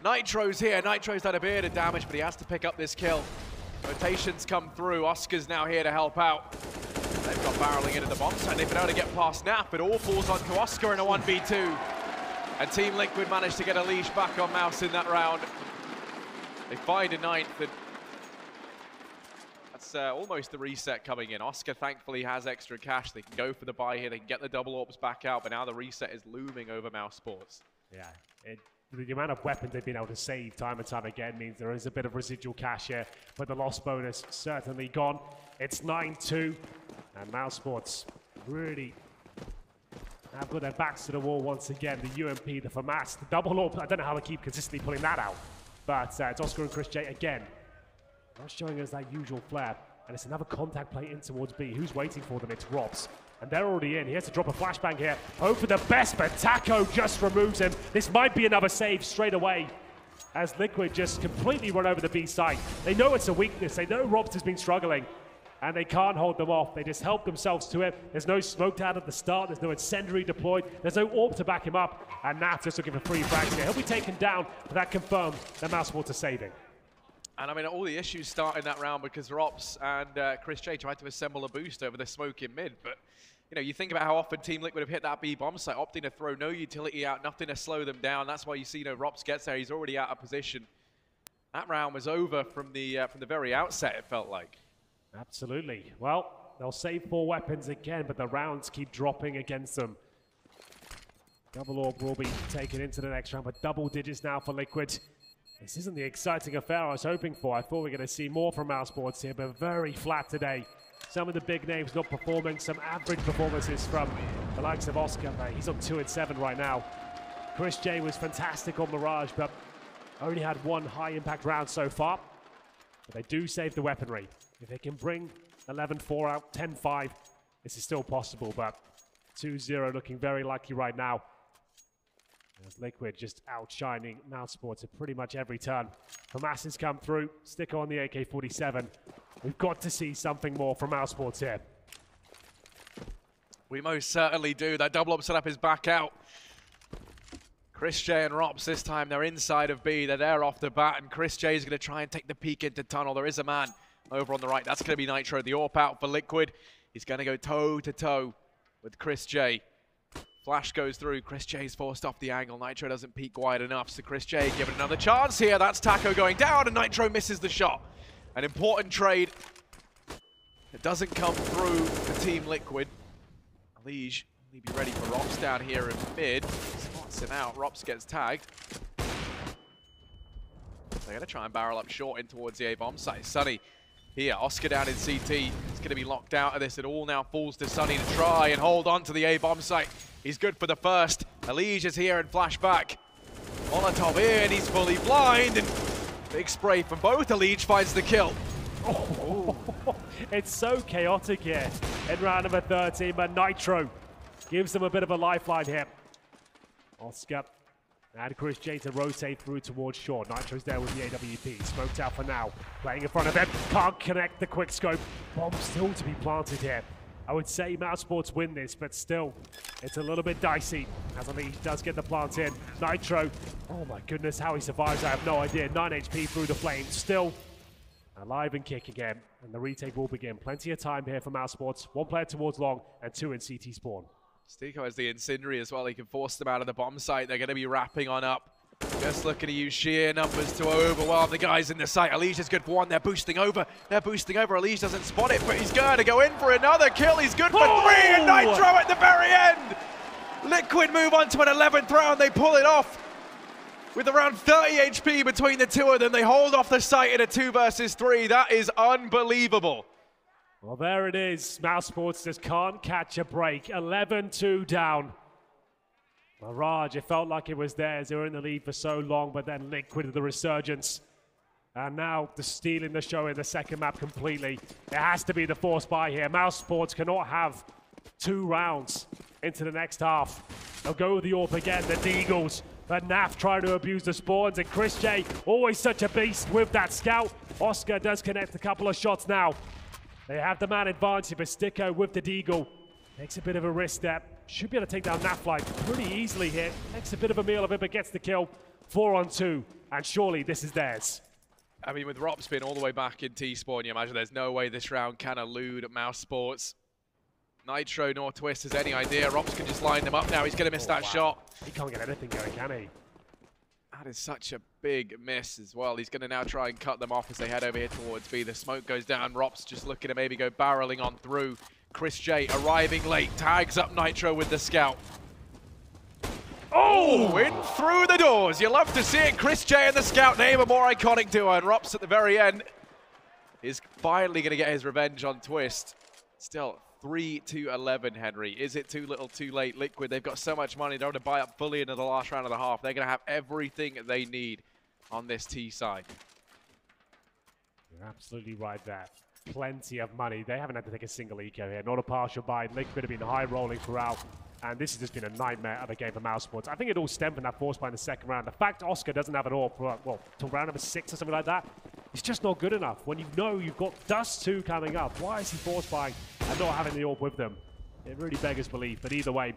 Nitro's here. Nitro's done a bit of damage, but he has to pick up this kill. Rotations come through. Oscar's now here to help out. They've got barreling into the bomb site. They've been able to get past Nap. It all falls onto Oscar in a 1v2. And Team Liquid managed to get a leash back on Mouse in that round. They find a 9th, and that's almost the reset coming in. Oscar thankfully has extra cash. They can go for the buy here. They can get the double orbs back out, but now the reset is looming over Mousesports. Yeah, the amount of weapons they've been able to save time and time again means there is a bit of residual cash here, but the loss bonus certainly gone. It's 9-2, and Mousesports really have got their backs to the wall once again. The UMP, the FAMAS, the double AWP, I don't know how they keep consistently pulling that out, but it's Oscar and Chris J again, not showing us that usual flair, and it's another contact play in towards B. Who's waiting for them? It's Ropz. And they're already in. He has to drop a flashbang here. Hope for the best, but Taco just removes him. This might be another save straight away as Liquid just completely run over the B side. They know it's a weakness. They know Ropz has been struggling, and they can't hold them off. They just help themselves to it. There's no smoked out at the start. There's no incendiary deployed. There's no AWP to back him up. And Naf just looking for free frags here. He'll be taken down, but that confirms that Mousesports are saving. And I mean, all the issues start in that round because Ropz and Chris J tried to assemble a boost over the smoke in mid, but you know, you think about how often Team Liquid have hit that B bomb site, opting to throw no utility out, nothing to slow them down. That's why you see, Ropz gets there. He's already out of position. That round was over from the very outset, it felt like. Absolutely. Well, they'll save 4 weapons again, but the rounds keep dropping against them. Double AWP will be taken into the next round, but double digits now for Liquid. This isn't the exciting affair I was hoping for. I thought we were going to see more from Mousesports here, but very flat today. Some of the big names not performing, some average performances from the likes of Oscar. He's on 2-7 right now. Chris J was fantastic on Mirage, but only had 1 high-impact round so far. But they do save the weaponry. If they can bring 11-4 out, 10-5, this is still possible, but 2-0 looking very likely right now. As Liquid just outshining Mousesports at pretty much every turn. FAMAS has come through, stick on the AK-47. We've got to see something more from Mousesports here. We most certainly do. That double AWP setup is back out. Chris J and Ropz this time, they're inside of B. They're there off the bat, and Chris J is going to try and take the peek into tunnel. There is a man over on the right. That's going to be Nitro. The AWP out for Liquid. He's going to go toe-to-toe with Chris J. Flash goes through. Chris J's forced off the angle. Nitro doesn't peek wide enough, so Chris J given another chance here. That's Taco going down, and Nitro misses the shot. An important trade that doesn't come through for Team Liquid. Lige will be ready for Ropz down here in mid. Spots him out. Ropz gets tagged. They're going to try and barrel up short in towards the A-bomb site. Sunny here. Oscar down in CT. He's going to be locked out of this. It all now falls to Sunny to try and hold on to the A-bomb site. He's good for the first. Lige is here and flashback. Molotov in. He's fully blind. And big spray from both. Lige finds the kill. Oh. It's so chaotic here in round number 13, but Nitro gives them a bit of a lifeline here. Oscar and Chris J to rotate through towards short. Nitro's there with the AWP. Smoked out for now. Playing in front of them. Can't connect the quick scope. Bomb still to be planted here. I would say Mousesports win this, but still, it's a little bit dicey as Lige does get the plant in. Nitro, oh my goodness, how he survives, I have no idea. 9 HP through the flames, still alive and kicking again, and the retake will begin. Plenty of time here for Mousesports. 1 player towards long and 2 in CT spawn. Stico has the incendiary as well. He can force them out of the bomb site. They're going to be wrapping on up. Just looking to use sheer numbers to overwhelm the guys in the site. Lige is good for 1. They're boosting over. Lige doesn't spot it, but he's going to go in for another kill. He's good for 3, and Nitro at the very end. Liquid move on to an 11th round. They pull it off. With around 30 HP between the two of them, they hold off the site in a 2 versus 3. That is unbelievable. Well, there it is. Mousesports just can't catch a break. 11-2 down. Mirage, it felt like it was theirs. They were in the lead for so long, but then Liquid the resurgence. And now the stealing the show in the second map completely. It has to be the force buy here. Mousesports cannot have 2 rounds into the next half. They'll go with the AWP again, the Deagles. But Naf trying to abuse the spawns, and Chris J, always such a beast with that scout. Oscar does connect a couple of shots now. They have the man advantage, but Sticko with the Deagle takes a bit of a risk step. Should be able to take down Naf like pretty easily here. Makes a bit of a meal of it, but gets the kill. 4 on 2, and surely this is theirs. I mean, with Ropz being all the way back in T-spawn, you imagine there's no way this round can elude Mousesports. Nitro nor Twist has any idea. Ropz can just line them up now. He's going to miss that shot. He can't get anything going, can he? That is such a big miss as well. He's going to now try and cut them off as they head over here towards B. The smoke goes down. Ropz just looking to maybe go barreling on through. Chris J arriving late, tags up Nitro with the scout. Oh, in through the doors. You love to see it. Chris J and the Scout name a more iconic duo, and Ropz at the very end is finally going to get his revenge on Twist. Still 3-11, Henry. Is it too little, too late? Liquid, they've got so much money. They're going to buy up fully into the last round of the half. They're going to have everything they need on this T side. You're absolutely right there. Plenty of money. They haven't had to take a single eco here. Not a partial buy. Liquid have been high rolling throughout. And this has just been a nightmare of a game for Mousesports. I think it all stemmed from that force buy in the second round. The fact Oscar doesn't have it all for, well, till round number 6 or something like that, it's just not good enough. When you know you've got Dust2 coming up, why is he force buying and not having the AWP with them? It really beggars belief. But either way,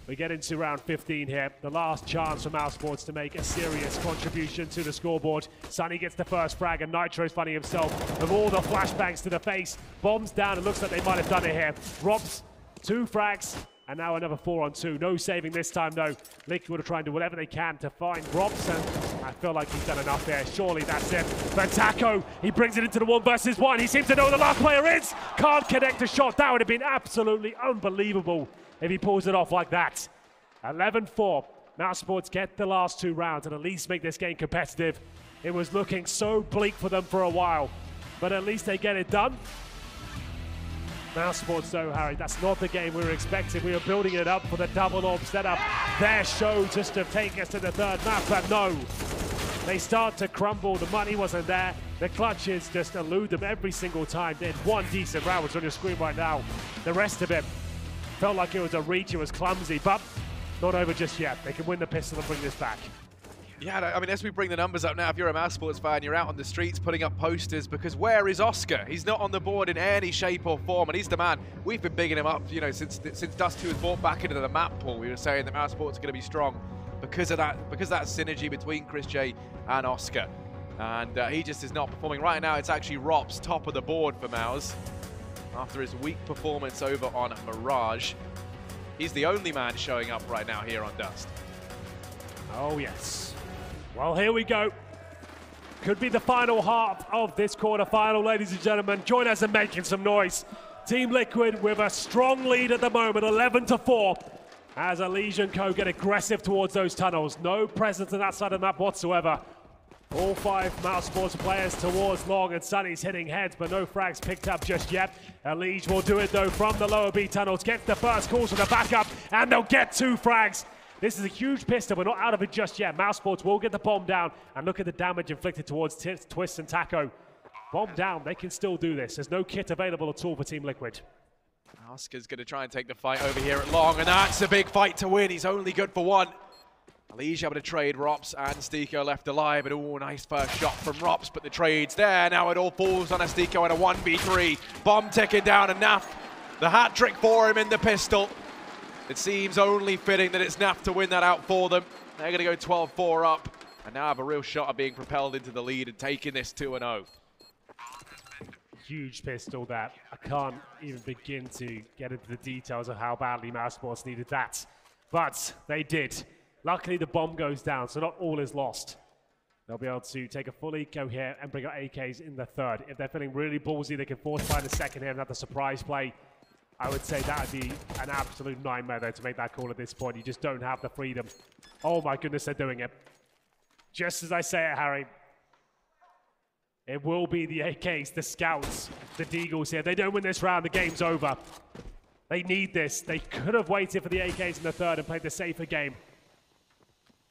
we get into round 15 here. The last chance for Mousesports to make a serious contribution to the scoreboard. Sunny gets the first frag, and Nitro's finding himself with all the flashbangs to the face. Bombs down. It looks like they might have done it here. Ropz, 2 frags. And now another 4-on-2. No saving this time, though. Liquid will try and do whatever they can to find Ropz, and I feel like he's done enough there. Surely that's it. But Taco, he brings it into the 1 versus 1. He seems to know where the last player is. Can't connect a shot. That would have been absolutely unbelievable if he pulls it off like that. 11-4. Mousesports get the last 2 rounds and at least make this game competitive. It was looking so bleak for them for a while, but at least they get it done. Mousesports, though, Harry, that's not the game we were expecting. We were building it up for the double AWP setup. Their show just to take us to the 3rd map, but no. They start to crumble. The money wasn't there. The clutches just elude them every single time. They had 1 decent round, which is on your screen right now. The rest of it felt like it was a reach. It was clumsy, but not over just yet. They can win the pistol and bring this back. Yeah, I mean, as we bring the numbers up now, if you're a Mousesports fan, you're out on the streets putting up posters because where is Oscar? He's not on the board in any shape or form, and he's the man. We've been bigging him up, you know, since Dust2 was brought back into the map pool. We were saying that Mousesports are going to be strong because of that synergy between Chris J and Oscar. And he just is not performing. Right now, it's actually Ropz top of the board for Mouse after his weak performance over on Mirage. He's the only man showing up right now here on Dust. Oh, yes. Well, here we go. Could be the final half of this quarterfinal, ladies and gentlemen. Join us in making some noise. Team Liquid with a strong lead at the moment, 11-4. As Elysian Co get aggressive towards those tunnels. No presence on that side of the map whatsoever. All 5 Mousesports players towards Long, and Sunny's hitting heads, but no frags picked up just yet. Elysian will do it, though, from the lower B tunnels. Gets the first calls from the backup, and they'll get 2 frags. This is a huge pistol. We're not out of it just yet. Mousesports will get the bomb down, and look at the damage inflicted towards Twist and Taco. Bomb down. They can still do this. There's no kit available at all for Team Liquid. Oscar's going to try and take the fight over here at Long, and that's a big fight to win. He's only good for 1. Elysian able to trade Ropz, and Stiko left alive. But oh, nice first shot from Ropz, but the trade's there. Now it all falls on a Stiko and a 1v3. Bomb ticking down, and Naf, the hat trick for him in the pistol. It seems only fitting that it's Naf to win that out for them. They're going to go 12-4 up, and now have a real shot of being propelled into the lead and taking this 2-0. Huge pistol that. I can't even begin to get into the details of how badly Mousesports needed that. But they did. Luckily, the bomb goes down, so not all is lost. They'll be able to take a full eco here and bring out AKs in the 3rd. If they're feeling really ballsy, they can force find the 2nd here and have the surprise play. I would say that would be an absolute nightmare, though, to make that call at this point. You just don't have the freedom. Oh, my goodness, they're doing it. Just as I say it, Harry. It will be the AKs, the Scouts, the Deagles here. If they don't win this round, the game's over. They need this. They could have waited for the AKs in the 3rd and played the safer game.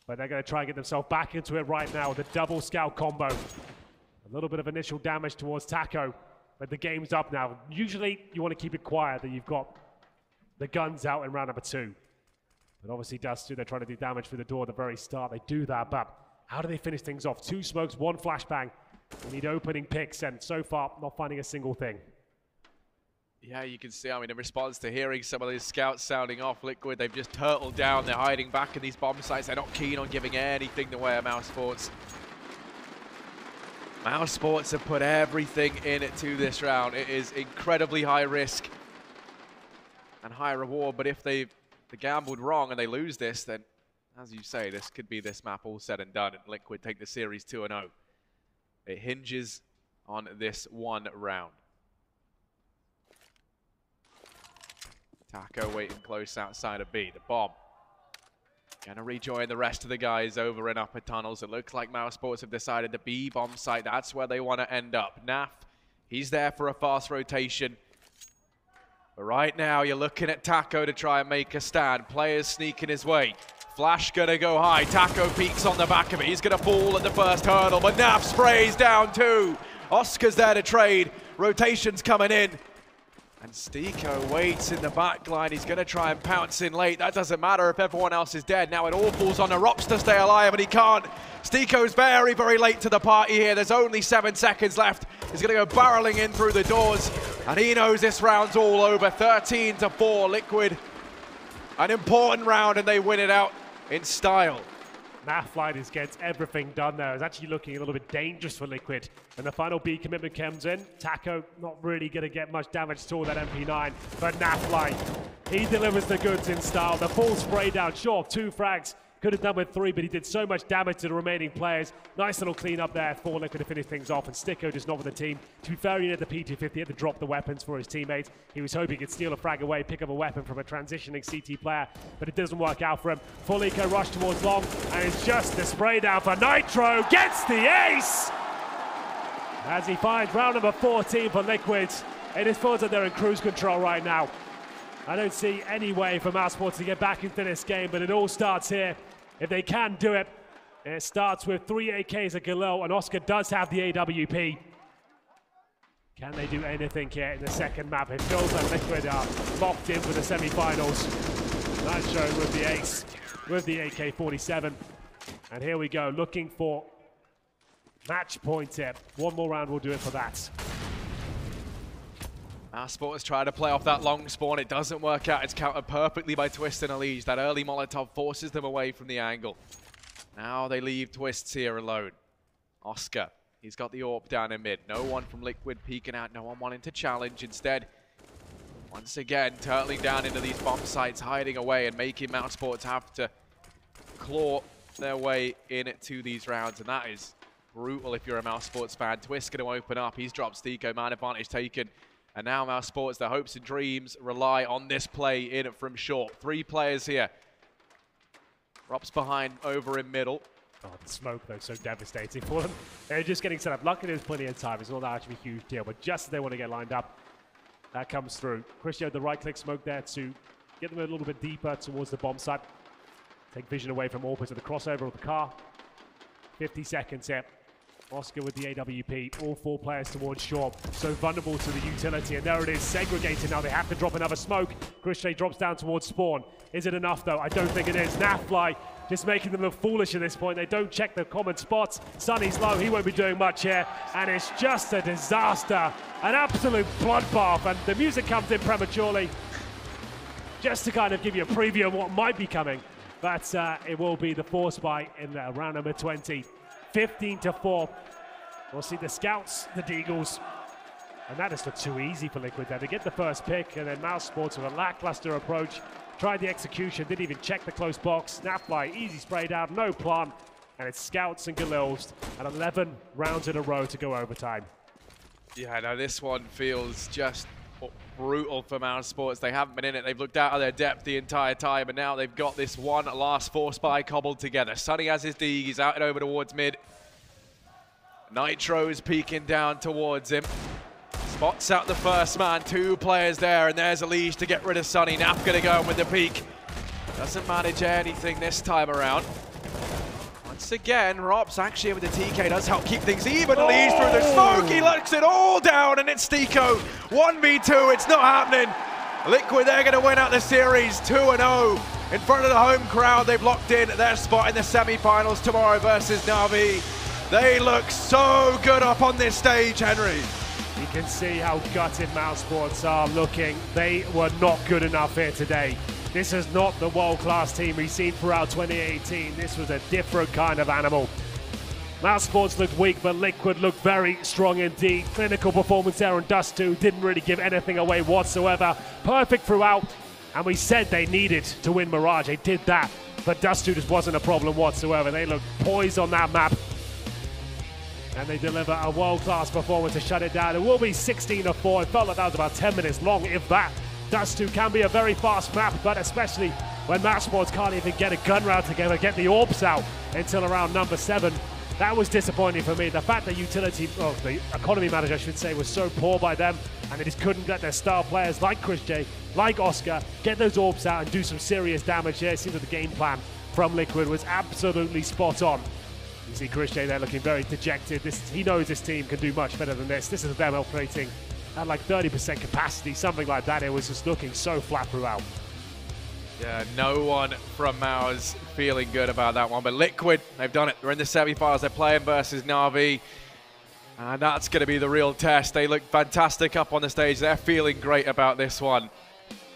But they're going to try and get themselves back into it right now with a double Scout combo. A little bit of initial damage towards Taco. But the game's up now. Usually, you want to keep it quiet that you've got the guns out in round number 2. But obviously, Dust2, they're trying to do damage through the door at the very start. They do that, but how do they finish things off? 2 smokes, 1 flashbang. We need opening picks, and so far, not finding a single thing. Yeah, you can see, I mean, in response to hearing some of these scouts sounding off, Liquid, they've just turtled down. They're hiding back in these bomb sites. They're not keen on giving anything the way of Mousesports. Mousesports have put everything in it to this round. It is incredibly high risk and high reward, but if they gambled wrong and they lose this, then, as you say, this could be this map all said and done, and Liquid take the series 2-0. It hinges on this 1 round. Taco waiting close outside of B. The bomb Gonna rejoin the rest of the guys over in upper tunnels. It looks like Mousesports have decided the B bomb site, that's where they want to end up. Naf, he's there for a fast rotation. But right now, you're looking at Taco to try and make a stand. Players sneaking his way. Flash gonna go high. Taco peeks on the back of it. He's gonna fall at the first hurdle, but Naf sprays down too. Oscar's there to trade. Rotation's coming in. And Stiko waits in the back line. He's going to try and pounce in late. That doesn't matter if everyone else is dead. Now it all falls on Ropz to stay alive, but he can't. Stiko's very, very late to the party here. There's only 7 seconds left. He's going to go barreling in through the doors, and he knows this round's all over. 13-4, Liquid. An important round, and they win it out in style. Naflighters gets everything done there. It's actually looking a little bit dangerous for Liquid. And the final B commitment comes in. Taco not really going to get much damage to that MP9. But Naflight, he delivers the goods in style. The full spray down, sure, 2 frags. Could have done with 3, but he did so much damage to the remaining players. Nice little clean up there for Liquid to finish things off. And Stiko just not with the team. To be fair, he had the P250, he had to drop the weapons for his teammates. He was hoping he could steal a frag away, pick up a weapon from a transitioning CT player, but it doesn't work out for him. Full eco rush towards long, and it's just the spray down for Nitro. Gets the ace! As he finds round number 14 for Liquid. It is feels that they're in cruise control right now. I don't see any way for Mousesports to get back into this game, but it all starts here. If they can do it, it starts with 3 AKs at Galil, and Oscar does have the AWP. Can they do anything here in the second map? It feels like Liquid are locked in for the semi-finals. Nitro with the ace, with the AK-47. And here we go, looking for match point here. One more round will do it for that. Mousesports try to play off that long spawn. It doesn't work out. It's countered perfectly by Twist and Elige. That early Molotov forces them away from the angle. Now they leave Twists here alone. Oscar, he's got the AWP down in mid. No one from Liquid peeking out. No one wanting to challenge. Instead, once again, turtling down into these bomb sites, hiding away and making Mousesports have to claw their way into these rounds. And that is brutal if you're a Mousesports fan. Twist going to open up. He's dropped Stiko. Man advantage taken. And now Mousesports, their hopes and dreams rely on this play in from short. 3 players here. Ropz behind over in middle. Oh, the smoke, though, so devastating for them. They're just getting set up. Luckily, there's plenty of time. It's not actually a huge deal, but just as they want to get lined up, that comes through. Christian, the right-click smoke there to get them a little bit deeper towards the bomb site. Take vision away from Orpus to the crossover of the car. 50 seconds here. Oscar with the AWP, all 4 players towards short, so vulnerable to the utility, and there it is, segregated now. They have to drop another smoke. Christian drops down towards spawn. Is it enough though? I don't think it is. Nafly just making them look foolish at this point. They don't check the common spots. Sunny's low, he won't be doing much here, and it's just a disaster, an absolute bloodbath, and the music comes in prematurely just to kind of give you a preview of what might be coming, but it will be the force buy in round number 20. 15-4. We'll see the scouts, the Deagles, and that just looked too easy for Liquid there. They get the first pick, and then Mousesports with a lackluster approach. Tried the execution, didn't even check the close box. Snapfly, easy sprayed out, no plan. And it's scouts and Galils, and 11 rounds in a row to go overtime. Yeah, no, this one feels just brutal for Mousesports. They haven't been in it. They've looked out of their depth the entire time, and now they've got this one last force buy cobbled together. Sunny has his D. He's out and over towards mid. Nitro's peeking down towards him. Spots out the first man. 2 players there, and there's Elige to get rid of Sunny. Naf gonna go in with the peek. Doesn't manage anything this time around. Once again, Ropz actually with the TK does help keep things even. Elige through the smoke, he locks it all down, and it's Stiko. 1v2, it's not happening. Liquid, they're gonna win out the series 2-0. In front of the home crowd, they've locked in their spot in the semi-finals tomorrow versus Na'Vi. They look so good up on this stage, Henry. You can see how gutted Mousesports are looking. They were not good enough here today. This is not the world-class team we've seen throughout 2018. This was a different kind of animal. Mousesports looked weak, but Liquid looked very strong indeed. Clinical performance there on Dust2 didn't really give anything away whatsoever. Perfect throughout, and we said they needed to win Mirage. They did that, but Dust2 just wasn't a problem whatsoever. They looked poised on that map, and they deliver a world-class performance to shut it down. It will be 16-4. It felt like that was about 10 minutes long, if that. Dust2 can be a very fast map, but especially when Mousesports can't even get a gun round together, get the Ropz out until around number 7. That was disappointing for me. The fact that the economy manager, I should say, was so poor by them, and they just couldn't get their star players like Chris J, like Oscar, get those Ropz out and do some serious damage here. It seems that the game plan from Liquid was absolutely spot on. You see Chris J there looking very dejected. He knows this team can do much better than this. This is them operating at like 30% capacity, something like that. It was just looking so flat throughout. Yeah, no one from Mouse feeling good about that one. But Liquid, they've done it. They're in the semi-finals. They're playing versus Na'Vi. And that's going to be the real test. They look fantastic up on the stage. They're feeling great about this one.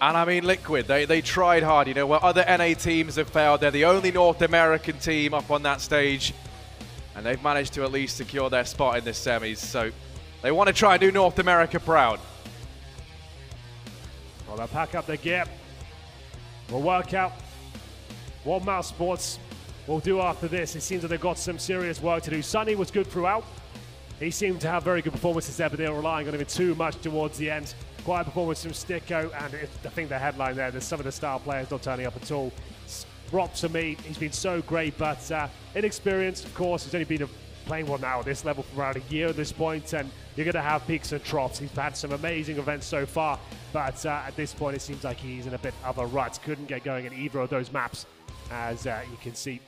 And I mean, Liquid, they tried hard. You know, where other NA teams have failed, they're the only North American team up on that stage. And they've managed to at least secure their spot in this semis. So they want to try and do North America proud. Well, they'll pack up their gear. We'll work out what Mousesports will do after this. It seems that they've got some serious work to do. Sunny was good throughout. He seemed to have very good performances there, but they were relying on him too much towards the end. Quite a performance from Sticko, and I think the headline there's some of the star players not turning up at all. Ropz for me, he's been so great, but inexperienced, of course. He's only been playing well now at this level for around a year at this point, and you're going to have peaks and troughs. He's had some amazing events so far, but at this point it seems like he's in a bit of a rut. Couldn't get going in either of those maps, as you can see.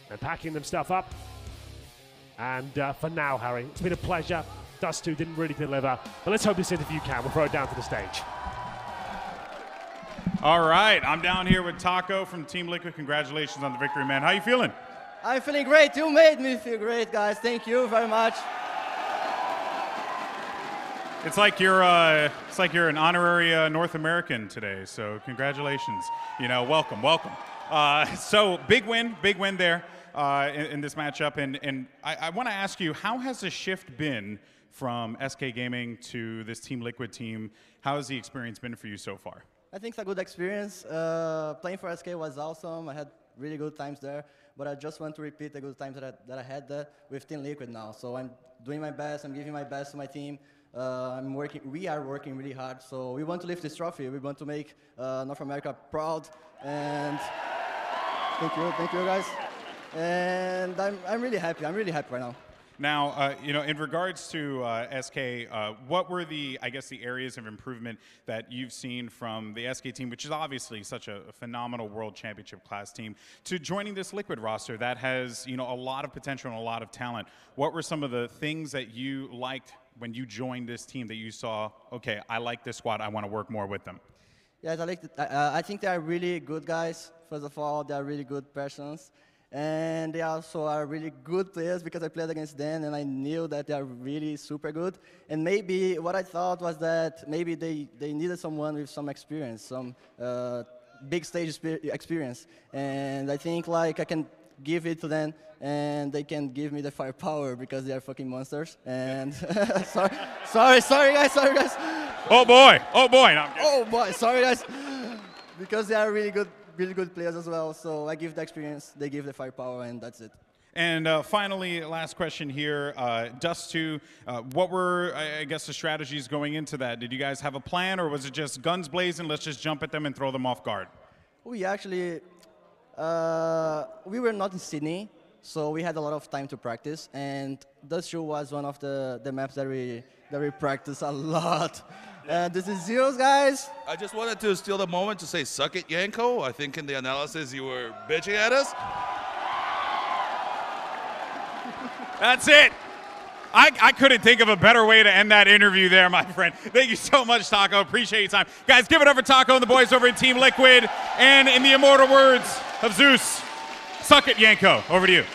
They're packing them stuff up. And for now, Harry, it's been a pleasure. Dust2 didn't really deliver, but let's hope this interview can. We'll throw it down to the stage. All right, I'm down here with Taco from Team Liquid. Congratulations on the victory, man. How you feeling? I'm feeling great. You made me feel great, guys. Thank you very much. It's like you're an honorary North American today. So congratulations. You know, welcome. So big win there in this matchup. And I want to ask you, how has the shift been from SK Gaming to this Team Liquid team? How has the experience been for you so far? I think it's a good experience. Playing for SK was awesome. I had really good times there. But I just want to repeat the good times that I had there with Team Liquid now. So I'm doing my best. I'm giving my best to my team. We are working really hard. So we want to lift this trophy. We want to make North America proud. And thank you guys. And I'm really happy. I'm really happy right now. Now, you know, in regards to SK, what were the areas of improvement that you've seen from the SK team, which is obviously such a phenomenal World Championship class team, to joining this Liquid roster that has, you know, a lot of potential and a lot of talent? What were some of the things that you liked when you joined this team that you saw, okay, I like this squad, I want to work more with them? Yes, I think they are really good guys. First of all, they are really good persons. And they also are really good players because I played against them and I knew that they are really super good. And maybe what I thought was that maybe they needed someone with some experience, some big stage experience. And I think like I can give it to them and they can give me the firepower because they are fucking monsters. And sorry guys. Oh boy. No, oh boy, sorry guys. Because they are really good players as well, so I give the experience, they give the firepower, and that's it. And finally, last question here, Dust2, what were, I guess, the strategies going into that? Did you guys have a plan, or was it just guns blazing, let's just jump at them and throw them off guard? We actually, we were not in Sydney, so we had a lot of time to practice, and Dust2 was one of the maps that we practiced a lot. This is Zeros, guys. I just wanted to steal the moment to say, suck it, Yanko. I think in the analysis you were bitching at us. That's it. I couldn't think of a better way to end that interview there, my friend. Thank you so much, Taco. Appreciate your time. Guys, give it up for Taco and the boys over in Team Liquid. And in the immortal words of Zeus, suck it, Yanko. Over to you.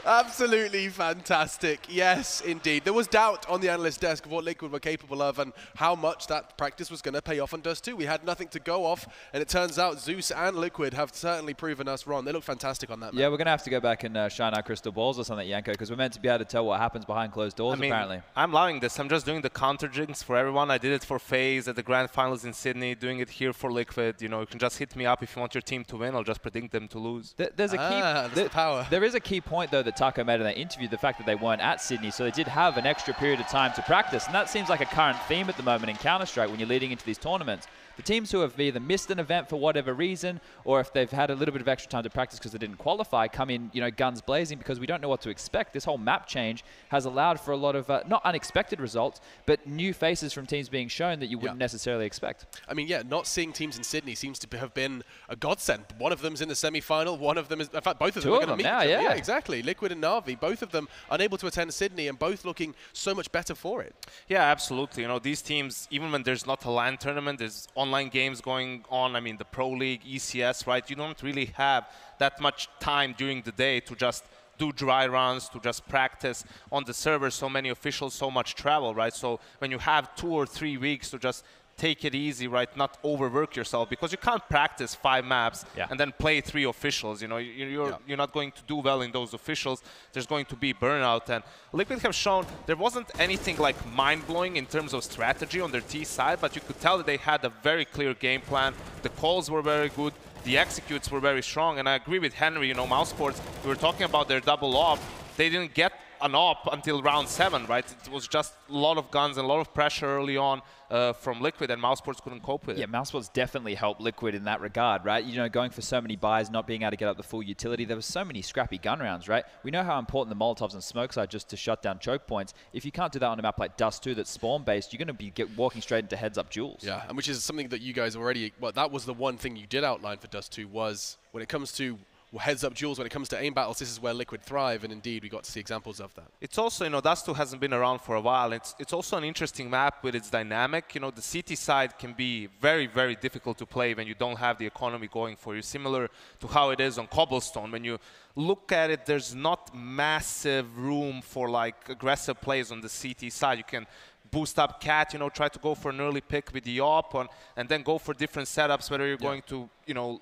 Absolutely fantastic. Yes, indeed. There was doubt on the analyst desk of what Liquid were capable of and how much that practice was going to pay off on Dust2. We had nothing to go off, and it turns out Zeus and Liquid have certainly proven us wrong. They look fantastic on that map. Yeah, we're going to have to go back and shine our crystal balls or something, Yanko, because we're meant to be able to tell what happens behind closed doors, apparently. I'm loving this. I'm just doing the counter jinx for everyone. I did it for FaZe at the Grand Finals in Sydney, doing it here for Liquid. You know, you can just hit me up if you want your team to win. I'll just predict them to lose. There's a key, power. There is a key point point, though, that Taco made in that interview, the fact that they weren't at Sydney, so they did have an extra period of time to practice. And that seems like a current theme at the moment in Counter-Strike when you're leading into these tournaments. The teams who have either missed an event for whatever reason, or if they've had a little bit of extra time to practice because they didn't qualify, come in, guns blazing because we don't know what to expect. This whole map change has allowed for a lot of not unexpected results, but new faces from teams being shown that you wouldn't necessarily expect. I mean, yeah, not seeing teams in Sydney seems to have been a godsend. One of them's in the semi-final, one of them is, in fact, both of them are going to meet. Now, yeah, exactly. Liquid and Na'Vi, both of them unable to attend Sydney and both looking so much better for it. Yeah, absolutely. These teams, even when there's not a LAN tournament, there's online games going on. I mean, the Pro League, ECS, right? You don't really have that much time during the day to just do dry runs, to just practice on the server. So many officials, so much travel, right? So when you have 2 or 3 weeks to just take it easy, right? Not overwork yourself, because you can't practice 5 maps and then play 3 officials. You're not going to do well in those officials. There's going to be burnout. And Liquid have shown there wasn't anything like mind-blowing in terms of strategy on their T side, but you could tell that they had a very clear game plan. The calls were very good. The executes were very strong. And I agree with Henry, Mousesports, we were talking about their double op. They didn't get an op until round 7, right? It was just a lot of guns and a lot of pressure early on from Liquid, and Mousesports couldn't cope with it. Yeah, Mousesports definitely helped Liquid in that regard, right? Going for so many buys, not being able to get up the full utility. There were so many scrappy gun rounds, right? We know how important the Molotovs and smokes are just to shut down choke points. If you can't do that on a map like Dust2 that's spawn-based, you're going to be walking straight into heads-up duels. Yeah, and which is something that you guys already, well, that was the one thing you did outline for Dust2 was when it comes to heads-up duels, when it comes to aim battles, this is where Liquid thrive, and indeed we got to see examples of that. It's also, Dust2 hasn't been around for a while. It's also an interesting map with its dynamic. The CT side can be very, very difficult to play when you don't have the economy going for you, similar to how it is on Cobblestone. When you look at it, there's not massive room for aggressive plays on the CT side. You can boost up Cat, try to go for an early pick with the op and then go for different setups, whether you're going to,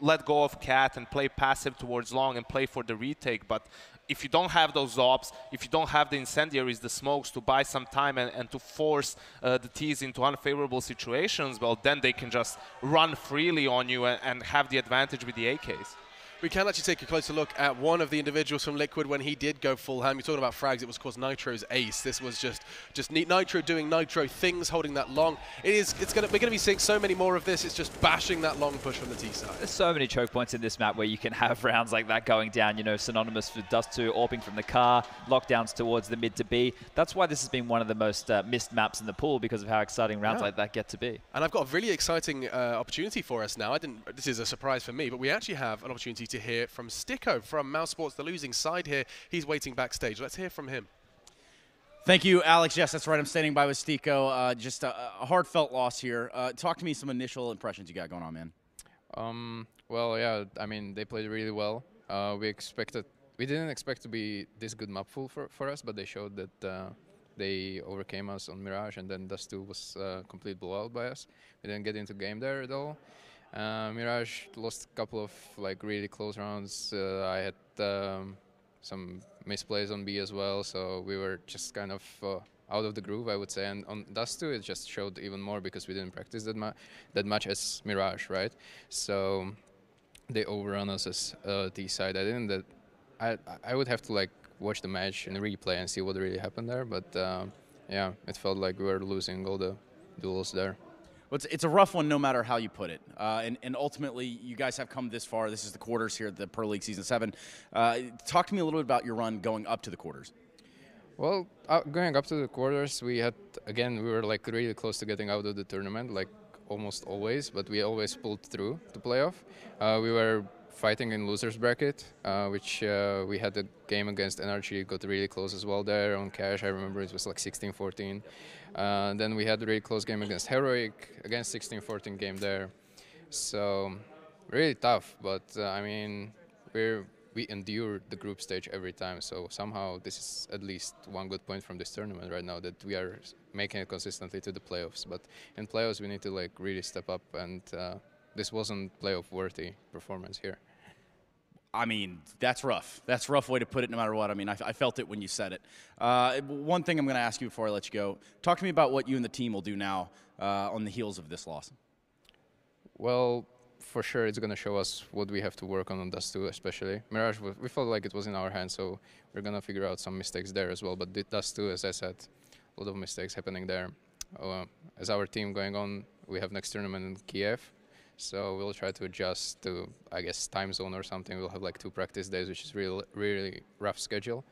let go of Cat and play passive towards long and play for the retake. But if you don't have those ops, if you don't have the incendiaries, the smokes to buy some time and to force the Ts into unfavorable situations, well, then they can just run freely on you and have the advantage with the AKs. We can actually take a closer look at one of the individuals from Liquid when he did go full ham. You're talking about frags. It was, of course, Nitro's ace. This was just Nitro doing Nitro things, holding that long. We're going to be seeing so many more of this. It's just bashing that long push from the T side. There's so many choke points in this map where you can have rounds like that going down, synonymous with Dust2, AWPing from the car, lockdowns towards the mid to B. That's why this has been one of the most missed maps in the pool, because of how exciting rounds like that get to be. And I've got a really exciting opportunity for us now. This is a surprise for me, but we actually have an opportunity to hear from Sticko from Mousesports, the losing side here. He's waiting backstage. Let's hear from him. Thank you, Alex. Yes, that's right. I'm standing by with Sticko. Just a heartfelt loss here. Talk to me some initial impressions you got going on, man. Well, yeah, I mean, they played really well. We didn't expect to be this good map pool for us, but they showed that they overcame us on Mirage, and then Dust2 was complete blowout by us. We didn't get into game there at all. Mirage lost a couple of really close rounds. I had some misplays on B as well, so we were just kind of out of the groove, I would say. And on Dust2, it just showed even more because we didn't practice that much as Mirage, right? So they overrun us as T side. I would have to watch the match and replay and see what really happened there. But yeah, it felt like we were losing all the duels there. Well, it's a rough one no matter how you put it. And ultimately, you guys have come this far. This is the quarters here at the Pro League Season 7. Talk to me a little bit about your run going up to the quarters. Well, going up to the quarters, we were really close to getting out of the tournament, almost always, but we always pulled through the playoff. We were fighting in losers bracket, which we had a game against NRG, got really close as well there on Cash. I remember it was 16-14. Then we had a really close game against Heroic, against 16-14 game there. So really tough, but I mean, we endure the group stage every time. So somehow this is at least one good point from this tournament right now, that we are making it consistently to the playoffs. But in playoffs, we need to really step up, and this wasn't playoff-worthy performance here. I mean, that's rough. That's a rough way to put it no matter what. I mean, I felt it when you said it. One thing I'm going to ask you before I let you go. Talk to me about what you and the team will do now on the heels of this loss. Well, for sure it's going to show us what we have to work on Dust2 especially. Mirage, we felt like it was in our hands, so we're going to figure out some mistakes there as well. But Dust2, as I said, a lot of mistakes happening there. As our team going on, we have next tournament in Kiev, so we'll try to adjust to, I guess, time zone or something. We'll have like 2 practice days, which is really rough schedule.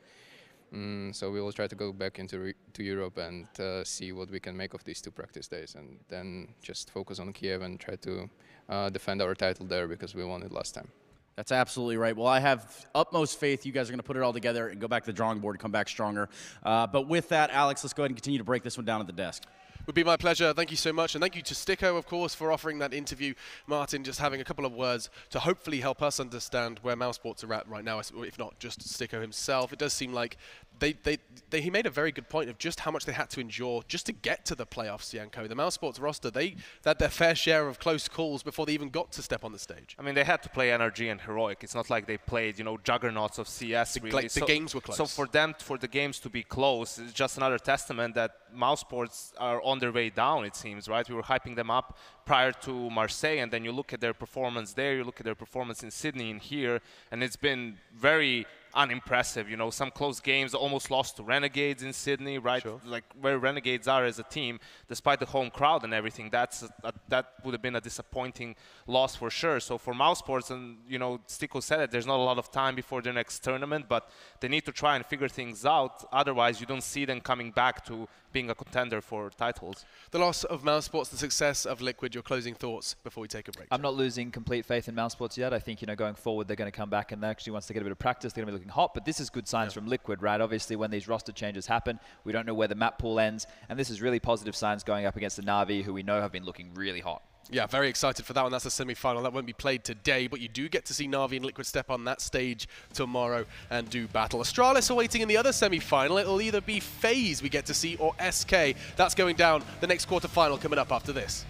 So we will try to go back into Europe and see what we can make of these 2 practice days, and then just focus on Kiev and try to defend our title there because we won it last time. That's absolutely right. Well, I have utmost faith you guys are going to put it all together and go back to the drawing board and come back stronger. But with that, Alex, let's go ahead and continue to break this one down at the desk. Would be my pleasure. Thank you so much. And thank you to Sticko, of course, for offering that interview. Martin, just having a couple of words to hopefully help us understand where Mousesports are at right now, if not just Sticko himself. It does seem like he made a very good point of just how much they had to endure just to get to the playoffs, Janko. The Mousesports roster, they had their fair share of close calls before they even got to step on the stage. I mean, they had to play NRG and Heroic. It's not like they played, you know, juggernauts of CS, really. Like the games were close. So for the games to be close, it's just another testament that Mousesports are on their way down, it seems, right? We were hyping them up prior to Marseille, and then you look at their performance there, you look at their performance in Sydney and here, and it's been very unimpressive. You know, some close games, almost lost to Renegades in Sydney, right? Sure. Like where Renegades are as a team, despite the home crowd and everything, that would have been a disappointing loss for sure. So for Mousesports, and you know, Sticko said it, there's not a lot of time before their next tournament, but they need to try and figure things out. Otherwise, you don't see them coming back to being a contender for titles. The loss of Mousesports, the success of Liquid, your closing thoughts before we take a break? I'm not losing complete faith in Mousesports yet. I think, you know, going forward, they're going to come back, and actually once they get a bit of practice, they're going to be looking hot. But this is good signs from Liquid, right? Obviously, when these roster changes happen, we don't know where the map pool ends, and this is really positive signs going up against the Na'Vi, who we know have been looking really hot. Yeah, very excited for that one. That's a semi-final. That won't be played today, but you do get to see Na'Vi and Liquid step on that stage tomorrow and do battle. Astralis are waiting in the other semi-final. It'll either be FaZe we get to see or SK. That's going down the next quarter-final coming up after this.